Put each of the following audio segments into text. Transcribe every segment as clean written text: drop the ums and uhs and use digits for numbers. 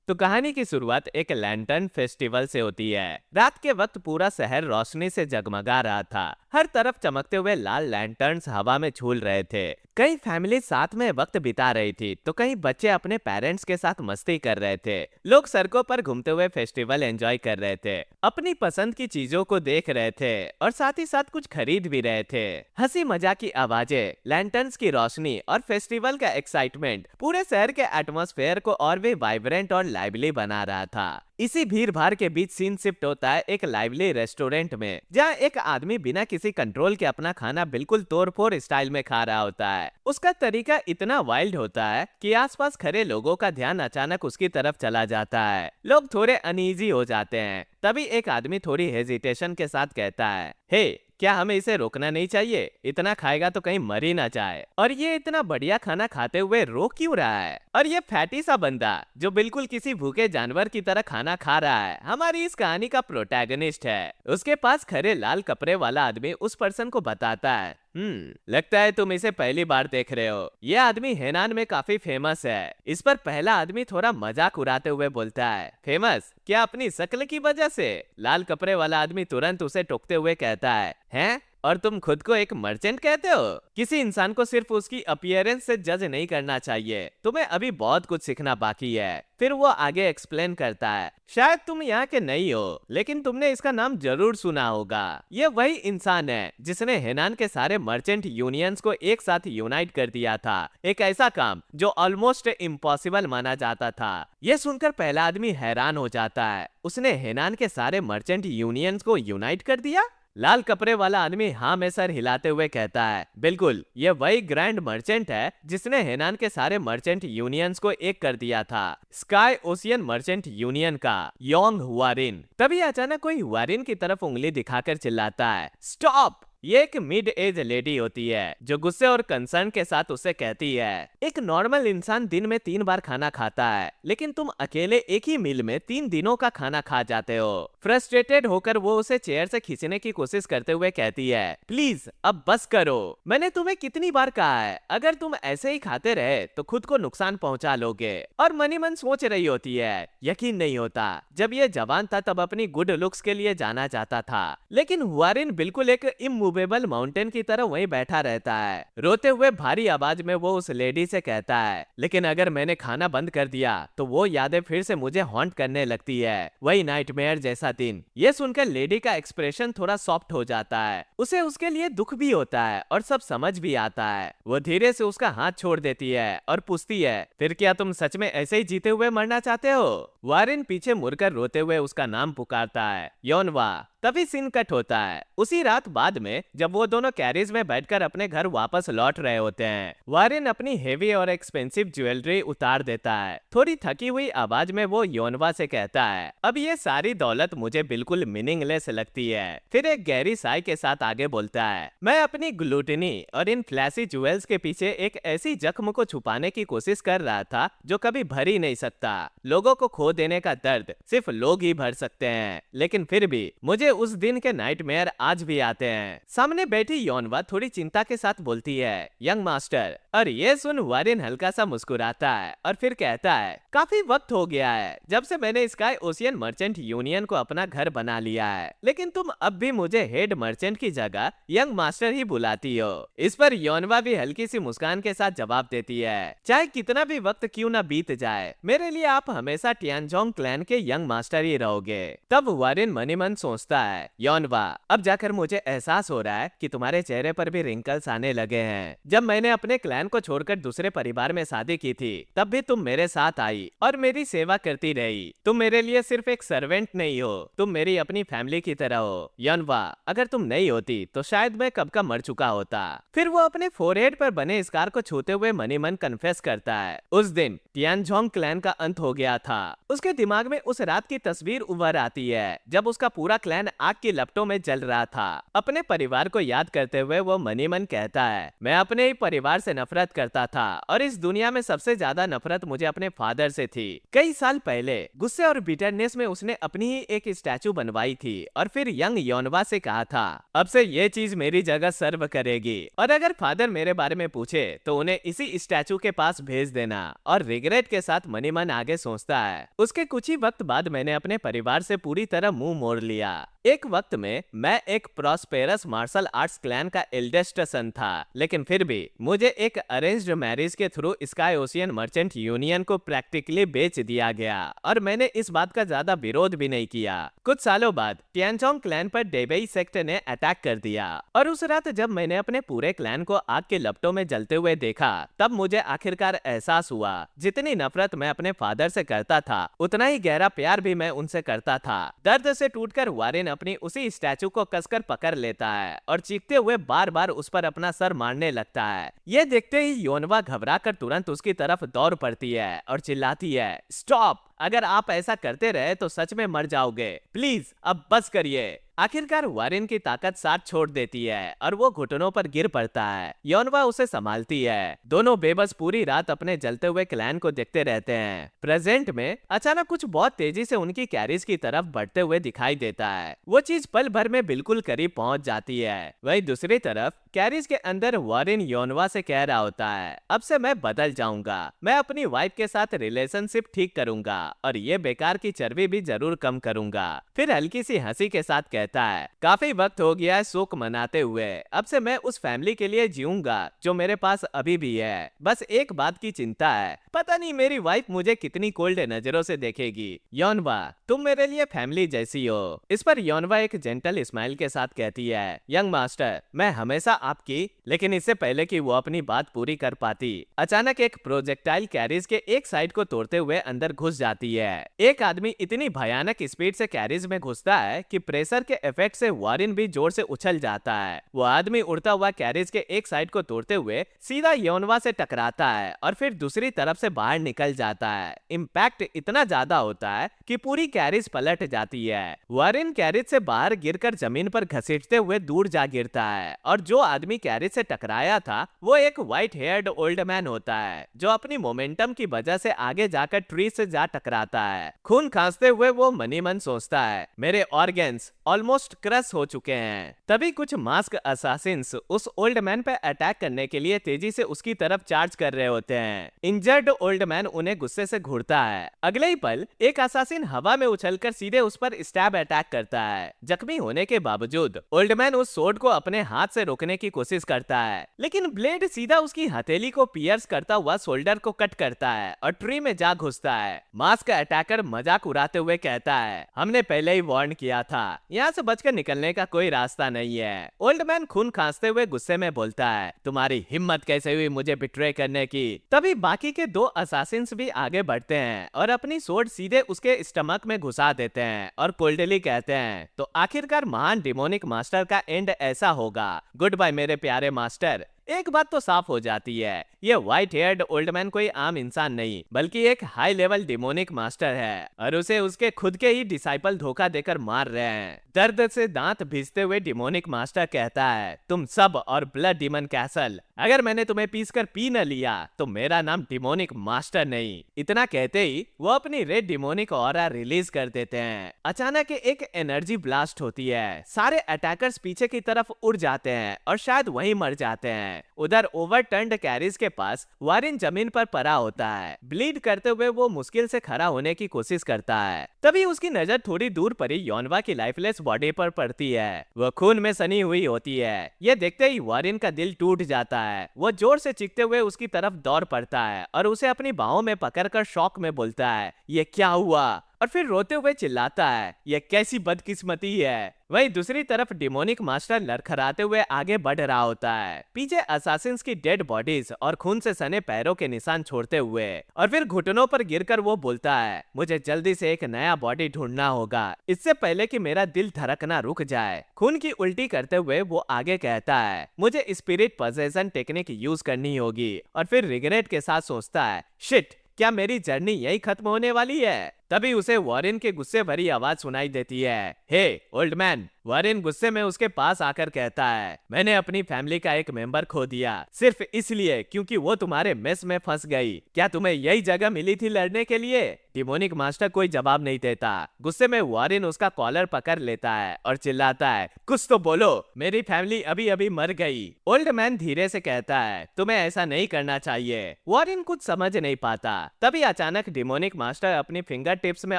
तो कहानी की शुरुआत एक लैंटर्न फेस्टिवल से होती है। रात के वक्त पूरा शहर रोशनी से जगमगा रहा था। हर तरफ चमकते हुए लाल लैंटर्न्स हवा में झूल रहे थे। कई फैमिली साथ में वक्त बिता रही थी तो कई बच्चे अपने पेरेंट्स के साथ मस्ती कर रहे थे। लोग सड़कों पर घूमते हुए फेस्टिवल एंजॉय कर रहे थे, अपनी पसंद की चीजों को देख रहे थे और साथ ही साथ कुछ खरीद भी रहे थे। हंसी मजाक की आवाजें, लैंटर्न्स की रोशनी और फेस्टिवल का एक्साइटमेंट पूरे शहर के एटमॉस्फेयर को और भी वाइब्रेंट और लाइवली बना रहा था। इसी भीड़ भाड़ के बीच सीन शिफ्ट होता है एक लाइवली रेस्टोरेंट में, जहाँ एक आदमी बिना किसी कंट्रोल के अपना खाना बिल्कुल तोड़-फोड़ स्टाइल में खा रहा होता है। उसका तरीका इतना वाइल्ड होता है कि आसपास खड़े लोगों का ध्यान अचानक उसकी तरफ चला जाता है। लोग थोड़े अनईजी हो जाते हैं। तभी एक आदमी थोड़ी हेजिटेशन के साथ कहता है, हे, क्या हमें इसे रोकना नहीं चाहिए? इतना खाएगा तो कहीं मर ही ना जाए। और ये इतना बढ़िया खाना खाते हुए रो क्यों रहा है? और ये फैटी सा बंदा जो बिल्कुल किसी भूखे जानवर की तरह खाना खा रहा है, हमारी इस कहानी का प्रोटैगनिस्ट है। उसके पास खड़े लाल कपड़े वाला आदमी उस पर्सन को बताता है, लगता है तुम इसे पहली बार देख रहे हो। ये आदमी हेनान में काफी फेमस है। इस पर पहला आदमी थोड़ा मजाक उड़ाते हुए बोलता है, फेमस क्या अपनी शक्ल की वजह से? लाल कपड़े वाला आदमी तुरंत उसे टोकते हुए कहता है, हैं? और तुम खुद को एक मर्चेंट कहते हो? किसी इंसान को सिर्फ उसकी अपीयरेंस से जज नहीं करना चाहिए। तुम्हें अभी बहुत कुछ सीखना बाकी है। फिर वो आगे एक्सप्लेन करता है, शायद तुम यहाँ के नहीं हो, लेकिन तुमने इसका नाम जरूर सुना होगा। ये वही इंसान है जिसने हेनान के सारे मर्चेंट यूनियंस को एक साथ यूनाइट कर दिया था। एक ऐसा काम जो ऑलमोस्ट इम्पॉसिबल माना जाता था। ये सुनकर पहला आदमी हैरान हो जाता है। उसने हेनान के सारे मर्चेंट यूनियंस को यूनाइट कर दिया? लाल कपड़े वाला आदमी हाँ में सर हिलाते हुए कहता है, बिल्कुल, ये वही ग्रैंड मर्चेंट है जिसने हेनान के सारे मर्चेंट यूनियंस को एक कर दिया था, स्काई ओशियन मर्चेंट यूनियन का योंग हुआरिन। तभी अचानक कोई हुआरिन की तरफ उंगली दिखाकर चिल्लाता है, स्टॉप! ये एक मिड एज लेडी होती है जो गुस्से और कंसर्न के साथ उसे कहती है, एक नॉर्मल इंसान दिन में 3 बार खाना खाता है, लेकिन तुम अकेले एक ही मील में 3 दिनों का खाना खा जाते हो। फ्रस्ट्रेटेड होकर वो उसे चेयर से खींचने की कोशिश करते हुए कहती है, प्लीज अब बस करो। मैंने तुम्हें कितनी बार कहा है, अगर तुम ऐसे ही खाते रहे तो खुद को नुकसान पहुंचा लोगे। और मनी मन सोच रही होती है, यकीन नहीं होता, जब ये जवान था तब अपनी गुड लुक्स के लिए जाना जाता था, लेकिन हुआरिन बिल्कुल एक इमूवेबल माउंटेन की तरह वहीं बैठा रहता है। रोते हुए भारी आवाज में वो उस लेडी से कहता है, लेकिन अगर मैंने खाना बंद कर दिया तो वो यादें फिर से मुझे हॉन्ट करने लगती है, वही नाइटमेयर जैसा दिन। ये सुनकर लेडी का एक्सप्रेशन थोड़ा सॉफ्ट हो जाता है। उसे उसके लिए दुख भी होता है और सब समझ भी आता है। वो धीरे से उसका हाथ छोड़ देती है और पूछती है, फिर क्या तुम सच में ऐसे ही जीते हुए मरना चाहते हो? वारिन पीछे मुड़कर रोते हुए उसका नाम पुकारता है, योनवा। तभी सीन कट होता है उसी रात बाद में, जब वो दोनों कैरिज में बैठकर अपने घर वापस लौट रहे होते हैं। वारिन अपनी हेवी और एक्सपेंसिव ज्वेलरी उतार देता है। थोड़ी थकी हुई आवाज में वो योनवा से कहता है, अब ये सारी दौलत मुझे बिल्कुल मीनिंगलेस लगती है। फिर एक गहरी साई के साथ आगे बोलता है, मैं अपनी ग्लूटनी और इन फ्लैशी ज्वेल्स के पीछे एक ऐसी जख्म को छुपाने की कोशिश कर रहा था जो कभी भर ही नहीं सकता। लोगों को खो देने का दर्द सिर्फ लोग ही भर सकते हैं, लेकिन फिर भी मुझे उस दिन के नाइटमेयर आज भी आते हैं। सामने बैठी योनवा थोड़ी चिंता के साथ बोलती है, यंग मास्टर। और ये सुन वारिन हल्का सा मुस्कुराता है और फिर कहता है, काफी वक्त हो गया है जब से मैंने स्काई ओशियन मर्चेंट यूनियन को अपना घर बना लिया है, लेकिन तुम अब भी मुझे हेड मर्चेंट की जगह यंग मास्टर ही बुलाती हो। इस पर योनवा भी हल्की सी मुस्कान के साथ जवाब देती है, चाहे कितना भी वक्त क्यों ना बीत जाए, मेरे लिए आप हमेशा टियानजोंग क्लैन के यंग मास्टर ही रहोगे। तब वारिन मनी मन सोचता है, योनवा, अब जाकर मुझे एहसास हो रहा है कि तुम्हारे चेहरे पर भी रिंकल्स आने लगे हैं। जब मैंने अपने क्लैन को छोड़कर दूसरे परिवार में शादी की थी, तब भी तुम मेरे साथ आई और मेरी सेवा करती रही। तुम मेरे लिए सिर्फ एक सर्वेंट नहीं हो, तुम मेरी अपनी फैमिली की तरह हो। योनवा, अगर तुम नहीं होती तो शायद मैं कब का मर चुका होता। फिर वो अपने फोरहेड पर बने स्कार को छूते हुए मनी मन कन्फेस करता है, उस दिन टियानजोंग क्लैन का अंत हो गया था। उसके दिमाग में उस रात की तस्वीर उभर आती है जब उसका पूरा क्लैन आग की लपटों में जल रहा था। अपने परिवार को याद करते हुए वो मनी मन कहता है, मैं अपने ही परिवार से नफरत करता था और इस दुनिया में सबसे ज्यादा नफरत मुझे अपने फादर से थी। कई साल पहले गुस्से और बिटरनेस में उसने अपनी ही एक स्टैचू बनवाई थी और फिर यंग योनवा से कहा था, अब से ये चीज मेरी जगह सर्व करेगी और अगर फादर मेरे बारे में पूछे तो उन्हें इसी स्टैचू के पास भेज देना। और रिग्रेट के साथ मनी मन आगे सोचता है, उसके कुछ ही वक्त बाद मैंने अपने परिवार से पूरी तरह मुंह मोड़ लिया। एक वक्त में मैं एक प्रॉस्पेरस मार्शल आर्ट्स क्लैन का एल्डेस्ट सन था, लेकिन फिर भी मुझे एक अरेंज्ड मैरिज के through sky ocean merchant union को प्रैक्टिकली बेच दिया गया और मैंने इस बात का ज्यादा विरोध भी नहीं किया। कुछ सालों बाद टियानचोंग क्लैन पर डेबेई सेक्ट ने अटैक कर दिया और उस रात जब मैंने अपने पूरे क्लैन को आग के लपटों में जलते हुए देखा, तब मुझे आखिरकार एहसास हुआ जितनी नफरत मैं अपने फादर से करता था, उतना ही गहरा प्यार भी मैं उनसे करता था। दर्द से टूटकर वारेन अपनी उसी स्टैचू को कसकर पकड़ लेता है और चीखते हुए बार बार उस पर अपना सर मारने लगता है। ये देखते ही योनवा घबराकर तुरंत उसकी तरफ दौड़ पड़ती है और चिल्लाती है, स्टॉप! अगर आप ऐसा करते रहे तो सच में मर जाओगे, प्लीज अब बस करिए। आखिरकार वारेन की ताकत साथ छोड़ देती है और वो घुटनों पर गिर पड़ता है। योनवा उसे संभालती है। दोनों बेबस पूरी रात अपने जलते हुए क्लैन को देखते रहते हैं। प्रेजेंट में अचानक कुछ बहुत तेजी से उनकी कैरिज की तरफ बढ़ते हुए दिखाई देता है। वो चीज पल भर में बिल्कुल करीब पहुंच जाती है। वहीं दूसरी तरफ कैरिज के अंदर वारेन योनवा से कह रहा होता है, अब से मैं बदल जाऊंगा, मैं अपनी वाइफ के साथ रिलेशनशिप ठीक करूंगा और ये बेकार की चर्बी भी जरूर कम करूंगा। फिर हल्की सी हंसी के साथ कहता है, काफी वक्त हो गया है शोक मनाते हुए, अब से मैं उस फैमिली के लिए जीऊंगा जो मेरे पास अभी भी है। बस एक बात की चिंता है, पता नहीं मेरी वाइफ मुझे कितनी कोल्ड नजरों से देखेगी। योनवा, तुम मेरे लिए फैमिली जैसी हो। इस पर योनवा एक जेंटल स्माइल के साथ कहती है, यंग मास्टर, मैं हमेशा आपकी। लेकिन इससे पहले कि वो अपनी बात पूरी कर पाती, अचानक एक प्रोजेक्टाइल कैरिज के एक साइड को तोड़ते हुए अंदर घुस जाती है। एक आदमी इतनी भयानक स्पीड से कैरिज में घुसता है कि प्रेशर के इफेक्ट से वारेन भी जोर से उछल जाता है। वो आदमी उड़ता हुआ कैरिज के एक साइड को तोड़ते हुए सीधा योनवा से टकराता है और फिर दूसरी तरफ से बाहर निकल जाता है। इम्पैक्ट इतना ज्यादा होता है कि पूरी कैरिज पलट जाती है। वारेन कैरिज से बाहर गिरकर जमीन पर घसीटते हुए दूर जा गिरता है और जो आदमी कैरिज से टकराया था वो एक व्हाइट हेयर्ड ओल्ड मैन होता है जो अपनी मोमेंटम की वजह से आगे जाकर ट्री से जा टकराता है। खून खांसते हुए वो मनी मन सोचता है, मेरे ऑर्गन्स ऑलमोस्ट क्रश हो चुके हैं। तभी कुछ मास्क असासिन्स उस ओल्ड मैन पे अटैक करने के लिए तेजी से उसकी तरफ चार्ज कर रहे होते हैं। इंजर्ड ओल्ड मैन उन्हें गुस्से से घूरता है। अगले ही पल एक असासिन हवा में उछलकर सीधे उस पर स्टैब अटैक करता है। जख्मी होने के बावजूद ओल्ड मैन उस सोर्ड को अपने हाथ से रोकने की कोशिश करता है, लेकिन ब्लेड सीधा उसकी हथेली को पियर्स करता हुआ शोल्डर को कट करता है और ट्री में जा घुसता है। मास्क अटैकर मजाक उड़ाते हुए कहता है, हमने पहले ही वार्न किया था, यहाँ से बचकर निकलने का कोई रास्ता नहीं है। ओल्ड मैन खून खांसते हुए गुस्से में बोलता है, तुम्हारी हिम्मत कैसे हुई मुझे बिट्रे करने की। तभी बाकी के दो असासिन्स भी आगे बढ़ते हैं और अपनी सोर्ड सीधे उसके स्टमक में घुसा देते हैं और कोल्डली कहते हैं, तो आखिरकार महान डिमोनिक मास्टर का एंड ऐसा होगा। गुड बाय मेरे प्यारे मास्टर। एक बात तो साफ हो जाती है, ये व्हाइट हेयर्ड ओल्ड मैन कोई आम इंसान नहीं बल्कि एक हाई लेवल डिमोनिक मास्टर है और उसे उसके खुद के ही डिसाइपल धोखा देकर मार रहे हैं। दर्द से दांत भींचते हुए डिमोनिक मास्टर कहता है, तुम सब और ब्लड डीमन कैसल, अगर मैंने तुम्हें पीसकर पी न लिया तो मेरा नाम डिमोनिक मास्टर नहीं। इतना कहते ही वो अपनी रेड डिमोनिक ऑरा रिलीज कर देते हैं। अचानक एक एनर्जी ब्लास्ट होती है, सारे अटैकर्स पीछे की तरफ उड़ जाते हैं और शायद वहीं मर जाते हैं। उधर ओवरटर्न्ड कैरिज के पास वारेन जमीन पर पड़ा होता है। ब्लीड करते हुए वो मुश्किल से खड़ा होने की कोशिश करता है। तभी उसकी नजर थोड़ी दूर पड़ी योनवा की लाइफलेस बॉडी पर पड़ती है। वो खून में सनी हुई होती है। ये देखते ही वारेन का दिल टूट जाता है। वो जोर से चीखते हुए उसकी तरफ दौड़ पड़ता है और उसे अपनी बाहों में पकड़कर शॉक में बोलता है, ये क्या हुआ? और फिर रोते हुए चिल्लाता है, ये कैसी बदकिस्मती है। वहीं दूसरी तरफ डिमोनिक मास्टर लड़खड़ाते हुए आगे बढ़ रहा होता है, पीछे असासिन्स की डेड बॉडीज और खून से सने पैरों के निशान छोड़ते हुए। और फिर घुटनों पर गिरकर वो बोलता है, मुझे जल्दी से एक नया बॉडी ढूंढना होगा इससे पहले कि मेरा दिल धड़कना रुक जाए। खून की उल्टी करते हुए वो आगे कहता है, मुझे स्पिरिट पोजेशन टेक्निक यूज करनी होगी। और फिर रिग्रेट के साथ सोचता है, शिट, क्या मेरी जर्नी यही खत्म होने वाली है? तभी उसे वारेन के गुस्से भरी आवाज सुनाई देती है, हे ओल्ड मैन। वारेन गुस्से में उसके पास आकर कहता है, मैंने अपनी फैमिली का एक मेंबर खो दिया सिर्फ इसलिए क्योंकि वो तुम्हारे मेस में फंस गई। क्या तुम्हें यही जगह मिली थी लड़ने के लिए? डिमोनिक मास्टर कोई जवाब नहीं देता। गुस्से में वारेन उसका कॉलर पकड़ लेता है और चिल्लाता है, कुछ तो बोलो, मेरी फैमिली अभी अभी मर गई। ओल्ड मैन धीरे से कहता है, तुम्हें ऐसा नहीं करना चाहिए। वारेन कुछ समझ नहीं पाता। तभी अचानक डिमोनिक मास्टर अपनी फिंगर टिप्स में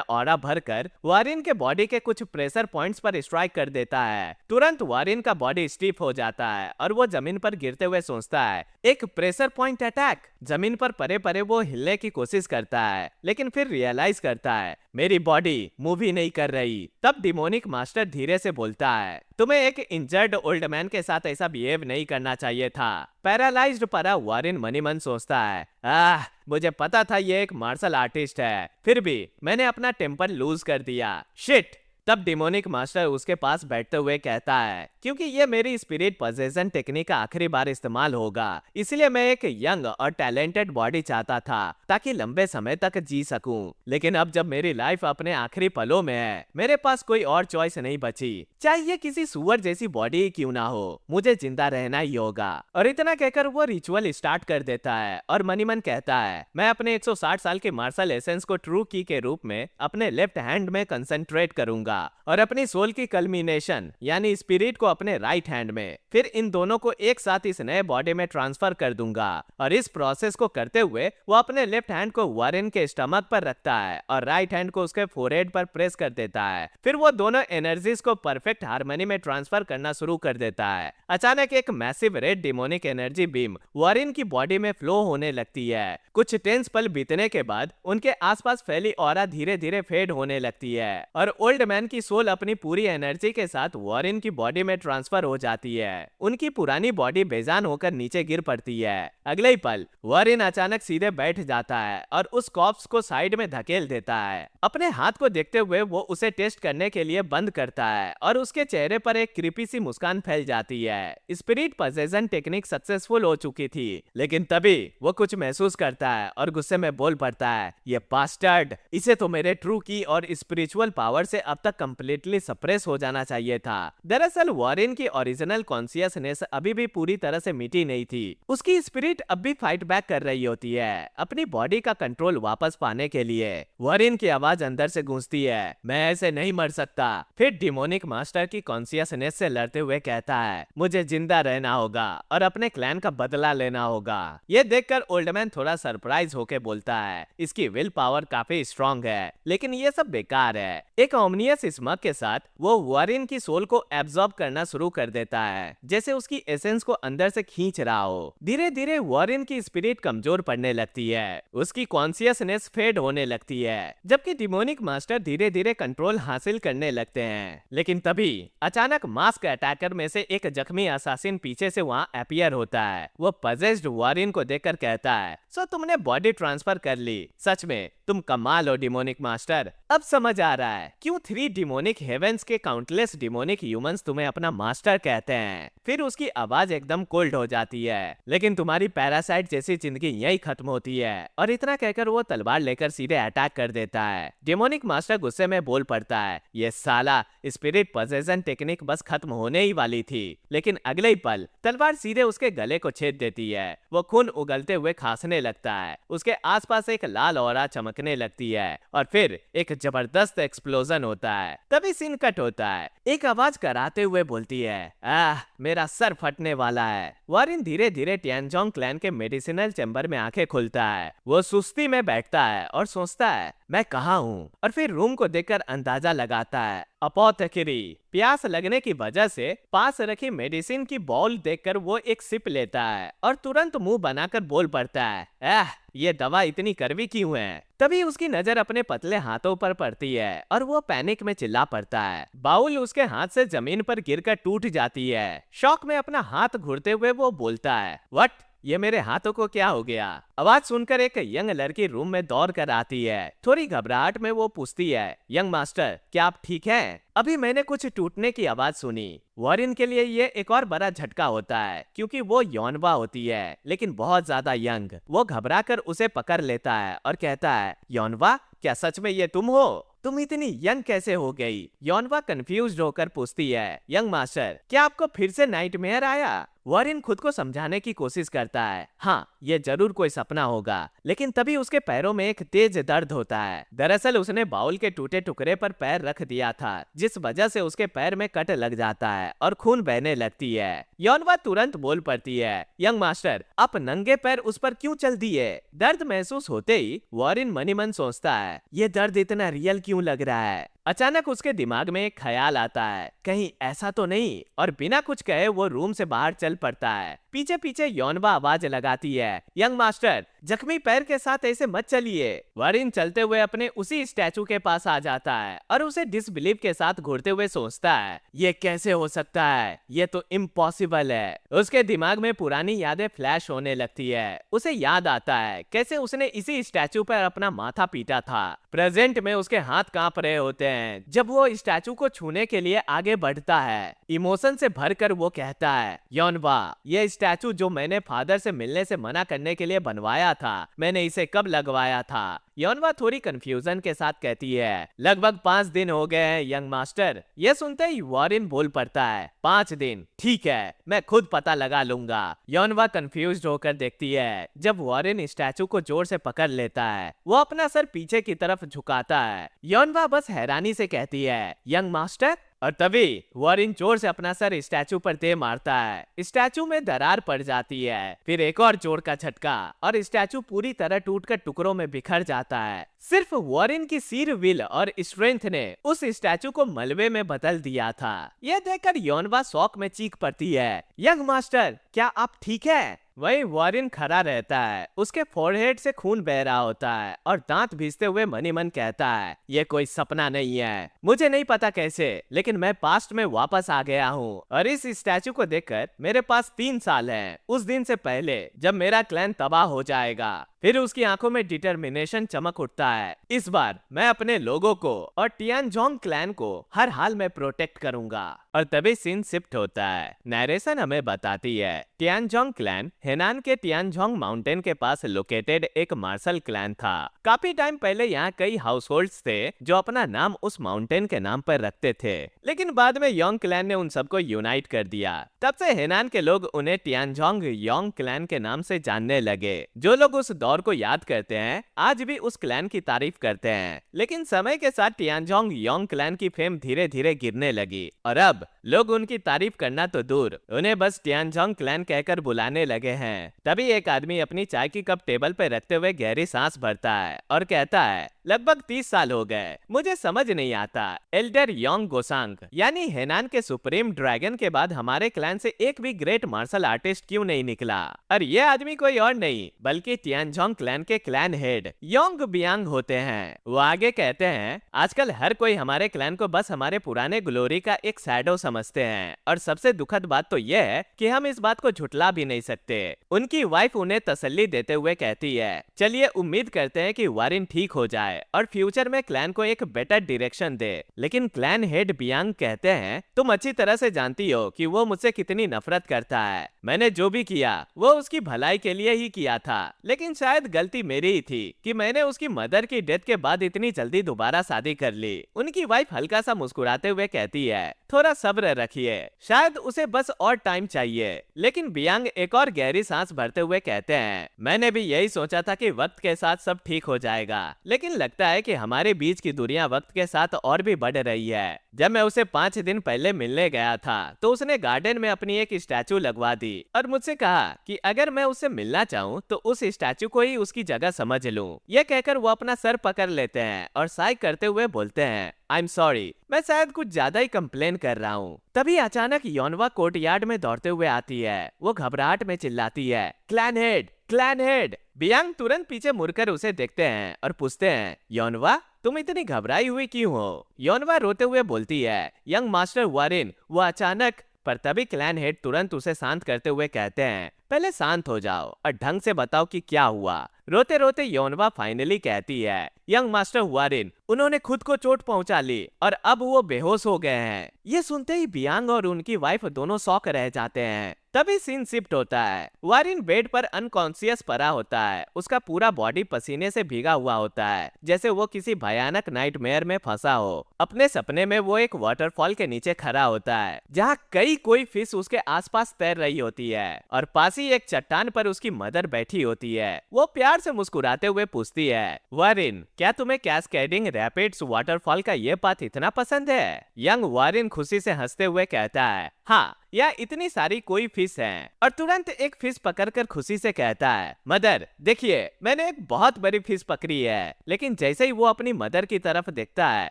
ऑरा भरकर वारिन के बॉडी के कुछ प्रेशर पॉइंट्स पर स्ट्राइक कर देता है। तुरंत वारिन का बॉडी स्टिफ हो जाता है और वो जमीन पर गिरते हुए सोचता है, एक प्रेशर पॉइंट अटैक। जमीन पर परे परे वो हिलने की कोशिश करता है, लेकिन फिर रियलाइज करता है मेरी बॉडी मूव ही नहीं कर रही। तब डिमोनिक मास्टर धीरे से बोलता है, तुम्हें एक इंजर्ड ओल्ड मैन के साथ ऐसा बिहेव नहीं करना चाहिए था। पैरालाइज्ड परा वारिन मनी मन सोचता है, मुझे पता था ये एक मार्शल आर्टिस्ट है, फिर भी मैंने अपना टेम्पर लूज कर दिया। शिट। तब डिमोनिक मास्टर उसके पास बैठते हुए कहता है, क्योंकि ये मेरी स्पिरिट पोजेशन टेक्निक का आखिरी बार इस्तेमाल होगा, इसलिए मैं एक यंग और टैलेंटेड बॉडी चाहता था ताकि लंबे समय तक जी सकूं। लेकिन अब जब मेरी लाइफ अपने आखिरी पलों में है, मेरे पास कोई और चॉइस नहीं बची। चाहे ये किसी सुअर जैसी बॉडी ही क्यों ना हो, मुझे जिंदा रहना ही होगा। और इतना कहकर वो रिचुअल स्टार्ट कर देता है और मनी मन कहता है, मैं अपने 160 साल के मार्शल एसेंस को ट्रू की के रूप में अपने लेफ्ट हैंड में कंसंट्रेट करूंगा और अपनी सोल की कल्मिनेशन यानी स्पिरिट को अपने राइट हैंड में। फिर इन दोनों को एक साथ इस नए बॉडी में ट्रांसफर कर दूंगा। और इस प्रोसेस को करते हुए वो अपने लेफ्ट हैंड को वारिन के स्टमक पर रखता है और राइट हैंड को उसके फोरहेड पर प्रेस कर देता है। फिर वो दोनों एनर्जीज को परफेक्ट हार्मनी में ट्रांसफर करना शुरू कर देता है। अचानक एक massive red demonic energy beam Warren की बॉडी में फ्लो होने लगती है। कुछ टेंस पल बीतने के बाद उनके आसपास फैली ऑरा धीरे धीरे फेड होने लगती है और ओल्ड मैन की सोल अपनी पूरी एनर्जी के साथ वारिन की बॉडी में ट्रांसफर हो जाती है। उनकी पुरानी बॉडी बेजान होकर नीचे गिर पड़ती है। अगले ही पल वारिन अचानक सीधे बैठ जाता है और उस कॉप्स को साइड में धकेल देता है। अपने हाथ को देखते हुए वो उसे टेस्ट करने के लिए बंद करता है और उसके चेहरे पर एक क्रीपी सी मुस्कान फैल जाती है। स्पिरिट पोजेशन टेक्निक सक्सेसफुल हो चुकी थी, लेकिन तभी वो कुछ महसूस करता है और गुस्से में बोल पड़ता है, ये बास्टर्ड, इसे तो मेरे ट्रू की और स्पिरिचुअल पावर से अब तक कंप्लीटली सप्रेस हो जाना चाहिए था। दरअसल वारिन की ओरिजिनल कॉन्शियसनेस अभी भी पूरी तरह से मिटी नहीं थी। उसकी स्पिरिट अब भी फाइट बैक कर रही होती है अपनी बॉडी का कंट्रोल वापस पाने के लिए। वारिन की आवाज अंदर से गूंजती है, मैं ऐसे नहीं मर सकता। फिर डिमोनिक मास्टर की कॉन्शियसनेस से लड़ते हुए कहता है, मुझे जिंदा रहना होगा और अपने क्लैन का बदला लेना होगा। ये देखकर ओल्ड मैन थोड़ा सरप्राइज होके बोलता है, इसकी विल पावर काफी स्ट्रांग है, लेकिन ये सब बेकार है। एक ओमनियस स्मग के साथ वो वारिन की सोल को एब्जॉर्ब करना शुरू कर देता है, जैसे उसकी एसेंस को अंदर से खींच रहा हो। धीरे धीरे वारिन की स्पिरिट कमजोर पड़ने लगती है, उसकी कॉन्शियसनेस फेड होने लगती है, जबकि डिमोनिक मास्टर धीरे धीरे कंट्रोल हासिल करने लगते हैं। लेकिन तभी अचानक मास्क अटैकर में से एक जख्मी असासिन पीछे से वहां अपीयर होता है। वो पजेस्ड वारिन को देखकर कहता है, सो तुमने बॉडी ट्रांसफर कर ली, सच में तुम कमाल हो डिमोनिक मास्टर। अब समझ आ रहा है क्यों 3 डिमोनिक हेवेंस के काउंटलेस डिमोनिक ह्यूमंस तुम्हें अपना मास्टर कहते हैं। फिर उसकी आवाज एकदम कोल्ड हो जाती है, लेकिन तुम्हारी पैरासाइट जैसी जिंदगी यही खत्म होती है। और इतना कहकर वो तलवार लेकर सीधे अटैक कर देता है। डिमोनिक मास्टर गुस्से में बोल पड़ता है, ये साला स्पिरिट पोजेशन टेक्निक बस खत्म होने ही वाली थी। लेकिन अगले ही पल तलवार सीधे उसके गले को छेद देती है। वो खून उगलते हुए खांसने लगता है, उसके आसपास एक लाल ऑरा चमकने लगती है और फिर एक जबरदस्त एक्सप्लोजन होता है। तभी सीन कट होता है। एक आवाज कराते हुए बोलती है, मेरा सर फटने वाला है। वारिन धीरे धीरे टियानजोंग क्लैन के मेडिसिनल चैम्बर में आंखें खोलता है। वो सुस्ती में बैठता है और सोचता है, मैं कहाँ हूँ। और फिर रूम को देखकर अंदाजा लगाता है, अपोथेकेरी। प्यास लगने की वजह से पास रखी मेडिसिन की बॉल देखकर वो एक सिप लेता है और तुरंत मुंह बनाकर बोल पड़ता है, ये दवा इतनी कड़वी क्यों है। तभी उसकी नजर अपने पतले हाथों पर पड़ती है और वो पैनिक में चिल्ला पड़ता है। बाउल उसके हाथ से जमीन पर गिरकर टूट जाती है। शॉक में अपना हाथ घुरते हुए वो बोलता है, व्हाट, ये मेरे हाथों को क्या हो गया। आवाज सुनकर एक यंग लड़की रूम में दौड़ कर आती है। थोड़ी घबराहट में वो पूछती है, यंग मास्टर, क्या आप ठीक हैं? अभी मैंने कुछ टूटने की आवाज सुनी। वारिन के लिए ये एक और बड़ा झटका होता है, क्योंकि वो यौनवा होती है, लेकिन बहुत ज्यादा यंग। वो घबराकर उसे पकड़ लेता है और कहता है, यौनवा, क्या सच में ये तुम हो? तुम इतनी यंग कैसे हो गई? यौनवा कंफ्यूज्ड होकर पूछती है, यंग मास्टर, क्या आपको फिर से नाइटमेयर आया? वॉरेन खुद को समझाने की कोशिश करता है, हाँ ये जरूर कोई सपना होगा, लेकिन तभी उसके पैरों में एक तेज दर्द होता है। दरअसल उसने बाउल के टूटे टुकड़े पर पैर रख दिया था, जिस वजह से उसके पैर में कट लग जाता है और खून बहने लगती है। योनवा तुरंत बोल पड़ती है, यंग मास्टर आप नंगे पैर उस पर क्यों चल दिए? दर्द महसूस होते ही वॉरेन मनी मन सोचता है, ये दर्द इतना रियल क्यों लग रहा है। अचानक उसके दिमाग में एक ख्याल आता है, कहीं ऐसा तो नहीं, और बिना कुछ कहे वो रूम से बाहर चल पड़ता है। पीछे पीछे योनवा आवाज लगाती है, यंग मास्टर जख्मी पैर के साथ ऐसे मत चलिए। वॉरेन चलते हुए अपने उसी स्टैचू के पास आ जाता है और उसे डिसबिलीव के साथ घूरते हुए सोचता है, ये कैसे हो सकता है, ये तो इम्पॉसिबल है। उसके दिमाग में पुरानी यादें फ्लैश होने लगती है। उसे याद आता है कैसे उसने इसी स्टैचू पर अपना माथा पीटा था। प्रेजेंट में उसके हाथ कांप रहे होते हैं जब वो स्टैचू को छूने के लिए आगे बढ़ता है। इमोशन से भरकर वो कहता है, योनवा ये स्टैचू जो मैंने फादर से मिलने से मना करने के लिए बनवाया था, मैंने इसे कब लगवाया था? योनवा थोड़ी कंफ्यूजन के साथ कहती है, लगभग 5 दिन हो गए हैं यंग मास्टर। ये सुनते ही वॉरेन बोल पड़ता है, 5 दिन? ठीक है, मैं खुद पता लगा लूंगा। योनवा कंफ्यूज्ड होकर देखती है जब वॉरेन स्टैचू को जोर से पकड़ लेता है। वो अपना सर पीछे की तरफ झुकाता है। योनवा बस हैरानी से कहती है, यंग मास्टर? और तभी वॉरेन जोर से अपना सर स्टैचू पर दे मारता है। स्टैचू में दरार पड़ जाती है, फिर एक और जोर का झटका और स्टैचू पूरी तरह टूटकर टुकड़ों में बिखर जाता है। सिर्फ वॉरेन की सीर विल और स्ट्रेंथ ने उस स्टैचू को मलबे में बदल दिया था। यह देखकर योनवा शौक में चीख पड़ती है, यंग मास्टर क्या आप ठीक है? वही वॉरेन खड़ा रहता है, उसके फोरहेड से खून बह रहा होता है और दांत भींचते हुए मनी मन कहता है, ये कोई सपना नहीं है। मुझे नहीं पता कैसे, लेकिन मैं पास्ट में वापस आ गया हूँ और इस स्टैचू को देखकर मेरे पास 3 साल हैं, उस दिन से पहले जब मेरा क्लैन तबाह हो जाएगा। फिर उसकी आंखों में डिटर्मिनेशन चमक उठता है, इस बार मैं अपने लोगों को और टियानजोंग क्लैन को हर हाल में प्रोटेक्ट करूंगा। और तभी सीन शिफ्ट होता है। नरेशन हमें बताती है, टियानजोंग क्लैन हेनान के टियानजोंग माउंटेन के पास लोकेटेड एक मार्शल क्लैन था। काफी टाइम पहले यहाँ कई हाउस होल्ड्स थे जो अपना नाम उस माउंटेन के नाम पर रखते थे, लेकिन बाद में योंग क्लैन ने उन सबको यूनाइट कर दिया। तब से हेनान के लोग उन्हें टियानजोंग योंग क्लैन के नाम से जानने लगे। जो लोग उस दौर को याद करते हैं आज भी उस क्लैन की तारीफ करते हैं, लेकिन समय के साथ टियानजोंग योंग क्लैन की फेम धीरे धीरे गिरने लगी और अब लोग उनकी तारीफ करना तो दूर, उन्हें बस टियानजोंग क्लैन कहकर बुलाने लगे हैं। तभी एक आदमी अपनी चाय की कप टेबल पर रखते हुए गहरी सांस भरता है और कहता है, लगभग 30 साल हो गए, मुझे समझ नहीं आता एल्डर योंग गोसांग यानी हेनान के सुप्रीम ड्रैगन के बाद हमारे क्लैन से एक भी ग्रेट मार्शल आर्टिस्ट क्यों नहीं निकला। और ये आदमी कोई और नहीं बल्कि टियानजोंग क्लैन के क्लैन हेड योंग बियांग होते हैं। वो आगे कहते हैं, आजकल हर कोई हमारे क्लैन को बस हमारे पुराने ग्लोरी का एक शैडो समझते हैं और सबसे दुखद बात तो यह है कि हम इस बात को झुटला भी नहीं सकते। उनकी वाइफ उन्हें तसल्ली देते हुए कहती है, चलिए उम्मीद करते हैं कि वॉरेन ठीक हो जाए और फ्यूचर में क्लैन को एक बेटर डायरेक्शन दे। लेकिन क्लैन हेड बियांग कहते हैं, तुम अच्छी तरह से जानती हो कि वो मुझसे कितनी नफरत करता है। मैंने जो भी किया वो उसकी भलाई के लिए ही किया था, लेकिन शायद गलती मेरी ही थी कि मैंने उसकी मदर की डेथ के बाद इतनी जल्दी दोबारा शादी कर ली। उनकी वाइफ हल्का सा मुस्कुराते हुए कहती है, थोड़ा सब्र रखिए, शायद उसे बस और टाइम चाहिए। लेकिन बियांग एक और गहरी सांस भरते हुए कहते हैं, मैंने भी यही सोचा था कि वक्त के साथ सब ठीक हो जाएगा, लेकिन लगता है कि हमारे बीच की दूरियां वक्त के साथ और भी बढ़ रही है। जब मैं उसे 5 दिन पहले मिलने गया था तो उसने गार्डन में अपनी एक स्टैचू लगवा दी और मुझसे कहा कि अगर मैं उससे मिलना चाहूँ तो उस स्टैचू को ही उसकी जगह समझ लूं। यह कहकर वो अपना सर पकड़ लेते हैं और साई करते हुए बोलते हैं, आई एम सॉरी, मैं शायद कुछ ज्यादा ही कंप्लेन कर रहा हूँ। तभी अचानक योनवा कोर्टयार्ड में दौड़ते हुए आती है। वो घबराहट में चिल्लाती है, क्लैन हेड, क्लैन हेड। बियांग तुरंत पीछे मुड़कर उसे देखते हैं और पूछते हैं, योनवा तुम इतनी घबराई हुई क्यों हो? योनवा रोते हुए बोलती है, यंग मास्टर वॉरेन वो अचानक। पर तभी क्लैन हेड तुरंत उसे शांत करते हुए कहते हैं, पहले शांत हो जाओ और ढंग से बताओ कि क्या हुआ। रोते रोते योनवा फाइनली कहती है, यंग मास्टर वॉरेन उन्होंने खुद को चोट पहुंचा ली और अब वो बेहोश हो गए हैं। ये सुनते ही बियांग और उनकी वाइफ दोनों शॉक रह जाते हैं। तभी सीन शिफ्ट होता है। वारिन बेड पर अनकॉन्शियस पड़ा होता है, उसका पूरा बॉडी पसीने से भीगा हुआ होता है, जैसे वो किसी भयानक नाइटमेयर में फंसा हो। अपने सपने में वो एक वाटरफॉल के नीचे खड़ा होता है, जहाँ कई कोई फिश उसके आसपास तैर रही होती है, और पास ही एक चट्टान पर उसकी मदर बैठी होती है। वो प्यार से मुस्कुराते हुए पूछती है, वारिन, क्या तुम्हें कैस्केडिंग रैपिड्स वाटरफॉल का ये पाथ इतना पसंद है? यंग वारिन खुशी से हंसते हुए कहता है, हाँ, या इतनी सारी कोई फिश हैं। और तुरंत एक फिश पकड़कर खुशी से कहता है, मदर देखिए, मैंने एक बहुत बड़ी फिश पकड़ी है। लेकिन जैसे ही वो अपनी मदर की तरफ देखता है,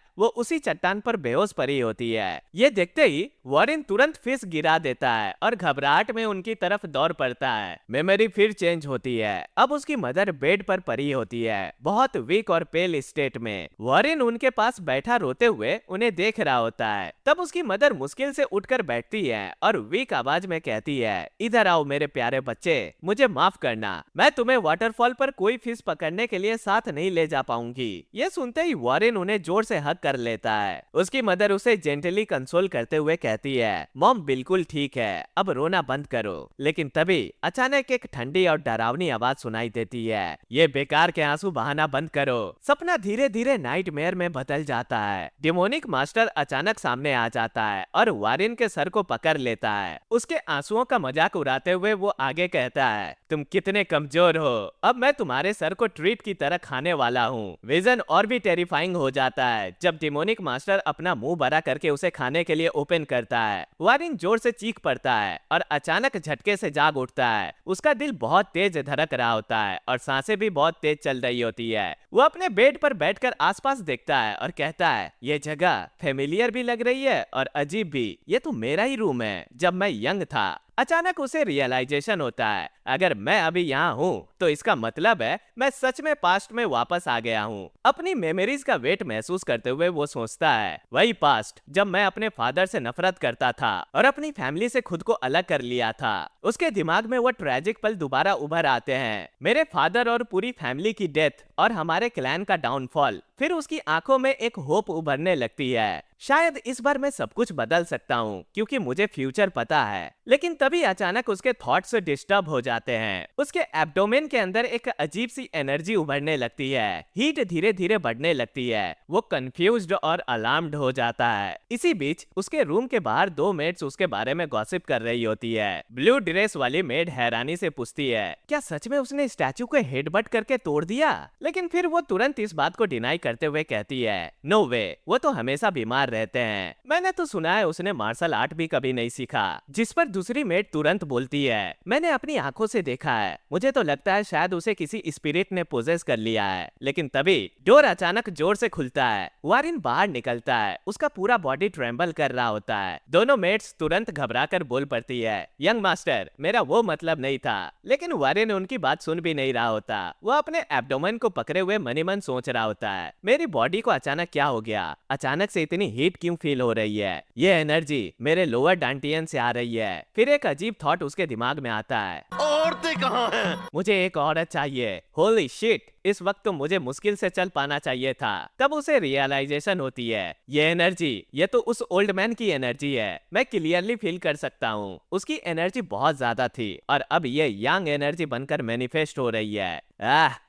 वो उसी चट्टान पर बेहोश पड़ी होती है। ये देखते ही वॉरेन तुरंत फिश गिरा देता है और घबराहट में उनकी तरफ दौड़ पड़ता है। मेमोरी फिर चेंज होती है। अब उसकी मदर बेड पर पड़ी होती है, बहुत वीक और पेल स्टेट में। वॉरेन उनके पास बैठा रोते हुए उन्हें देख रहा होता है। तब उसकी मदर मुश्किल से उठकर बैठती है और वीक आवाज में कहती है, इधर आओ मेरे प्यारे बच्चे, मुझे माफ करना, मैं तुम्हें वाटरफॉल पर कोई फिश पकड़ने के लिए साथ नहीं ले जा पाऊंगी। ये सुनते ही वॉरेन उन्हें जोर से हग कर लेता है। उसकी मदर उसे जेंटली कंसोल करते हुए कहती है, मॉम बिल्कुल ठीक है, अब रोना बंद करो। लेकिन तभी अचानक एक ठंडी और डरावनी आवाज सुनाई देती है, ये बेकार के आंसू बहाना बंद करो। सपना धीरे धीरे नाइटमेयर में बदल जाता है। डेमोनिक मास्टर अचानक सामने आ जाता है और वारिन के सर को पकड़ लेता है। उसके आंसुओं का मजाक उड़ाते हुए वो आगे कहता है, तुम कितने कमजोर हो, अब मैं तुम्हारे सर को ट्रीट की तरह खाने वाला हूँ। विजन और भी टेरिफाइंग हो जाता है जब डेमोनिक मास्टर अपना मुंह बड़ा करके उसे खाने के लिए ओपन करता है। वारिन जोर से चीख पड़ता है और अचानक झटके से जाग उठता है। उसका दिल बहुत तेज धड़क रहा होता है और सांसें भी बहुत तेज चल रही होती है। वो अपने बेड पर बैठकर आसपास देखता है और कहता है, ये जगह फेमिलियर भी लग रही है और अजीब भी, ये तो मेरा ही रूम है जब मैं यंग था। अचानक उसे रियलाइजेशन होता है, अगर मैं अभी यहाँ हूँ तो इसका मतलब है मैं सच में पास्ट में वापस आ गया हूँ। अपनी मेमोरीज का वेट महसूस करते हुए वो सोचता है, वही पास्ट जब मैं अपने फादर से नफरत करता था और अपनी फैमिली से खुद को अलग कर लिया था। उसके दिमाग में वो ट्रेजिक पल दोबारा उभर आते हैं, मेरे फादर और पूरी फैमिली की डेथ और हमारे क्लैन का डाउनफॉल। फिर उसकी आंखों में एक होप उभरने लगती है, शायद इस बार मैं सब कुछ बदल सकता हूँ क्योंकि मुझे फ्यूचर पता है। लेकिन तभी अचानक उसके थॉट्स डिस्टर्ब हो जाते हैं। उसके एब्डोमेन के अंदर एक अजीब सी एनर्जी उभरने लगती है, हीट धीरे धीरे बढ़ने लगती है। वो कंफ्यूज्ड और अलार्म्ड हो जाता है। इसी बीच उसके रूम के बाहर दो मेड्स उसके बारे में गॉसिप कर रही होती है। ब्लू ड्रेस वाली मेड हैरानी से पूछती है, क्या सच में उसने स्टैचू को हेडबट करके तोड़ दिया? लेकिन फिर वो तुरंत इस बात को डिनाई करते हुए कहती है, नो वे, वो तो हमेशा बीमार रहते हैं। मैंने तो सुना है उसने मार्शल आर्ट भी कभी नहीं सीखा। जिस पर दूसरी मेड तुरंत बोलती है, मैंने अपनी आंखों से देखा है, मुझे तो लगता है शायद उसे किसी स्पिरिट ने पोजेस कर लिया है। लेकिन तभी डोर अचानक जोर से खुलता है। वारिन बाहर निकलता है, उसका पूरा बॉडी ट्रेम्बल कर रहा होता है। दोनों मेड्स तुरंत घबराकर बोल पड़ती है, यंग मास्टर, मेरा वो मतलब नहीं था। लेकिन वारिन उनकी बात सुन भी नहीं रहा होता। वो अपने एब्डोमेन को पकड़े हुए मनी मन सोच रहा होता है, मेरी बॉडी को अचानक क्या हो गया? अचानक से इतनी हीट क्यों फील हो रही है? ये एनर्जी मेरे लोअर डांटियन से आ रही है। फिर एक अजीब थॉट उसके दिमाग में आता है, औरतें कहाँ हैं? मुझे एक औरत चाहिए। होली शिट, इस वक्त तो मुझे मुश्किल से चल पाना चाहिए था। तब उसे रियलाइजेशन होती है, ये एनर्जी, ये तो उस ओल्ड मैन की एनर्जी है। मैं क्लियरली फील कर सकता हूँ, उसकी एनर्जी बहुत ज्यादा थी और अब ये यंग एनर्जी बनकर मैनिफेस्ट हो रही है।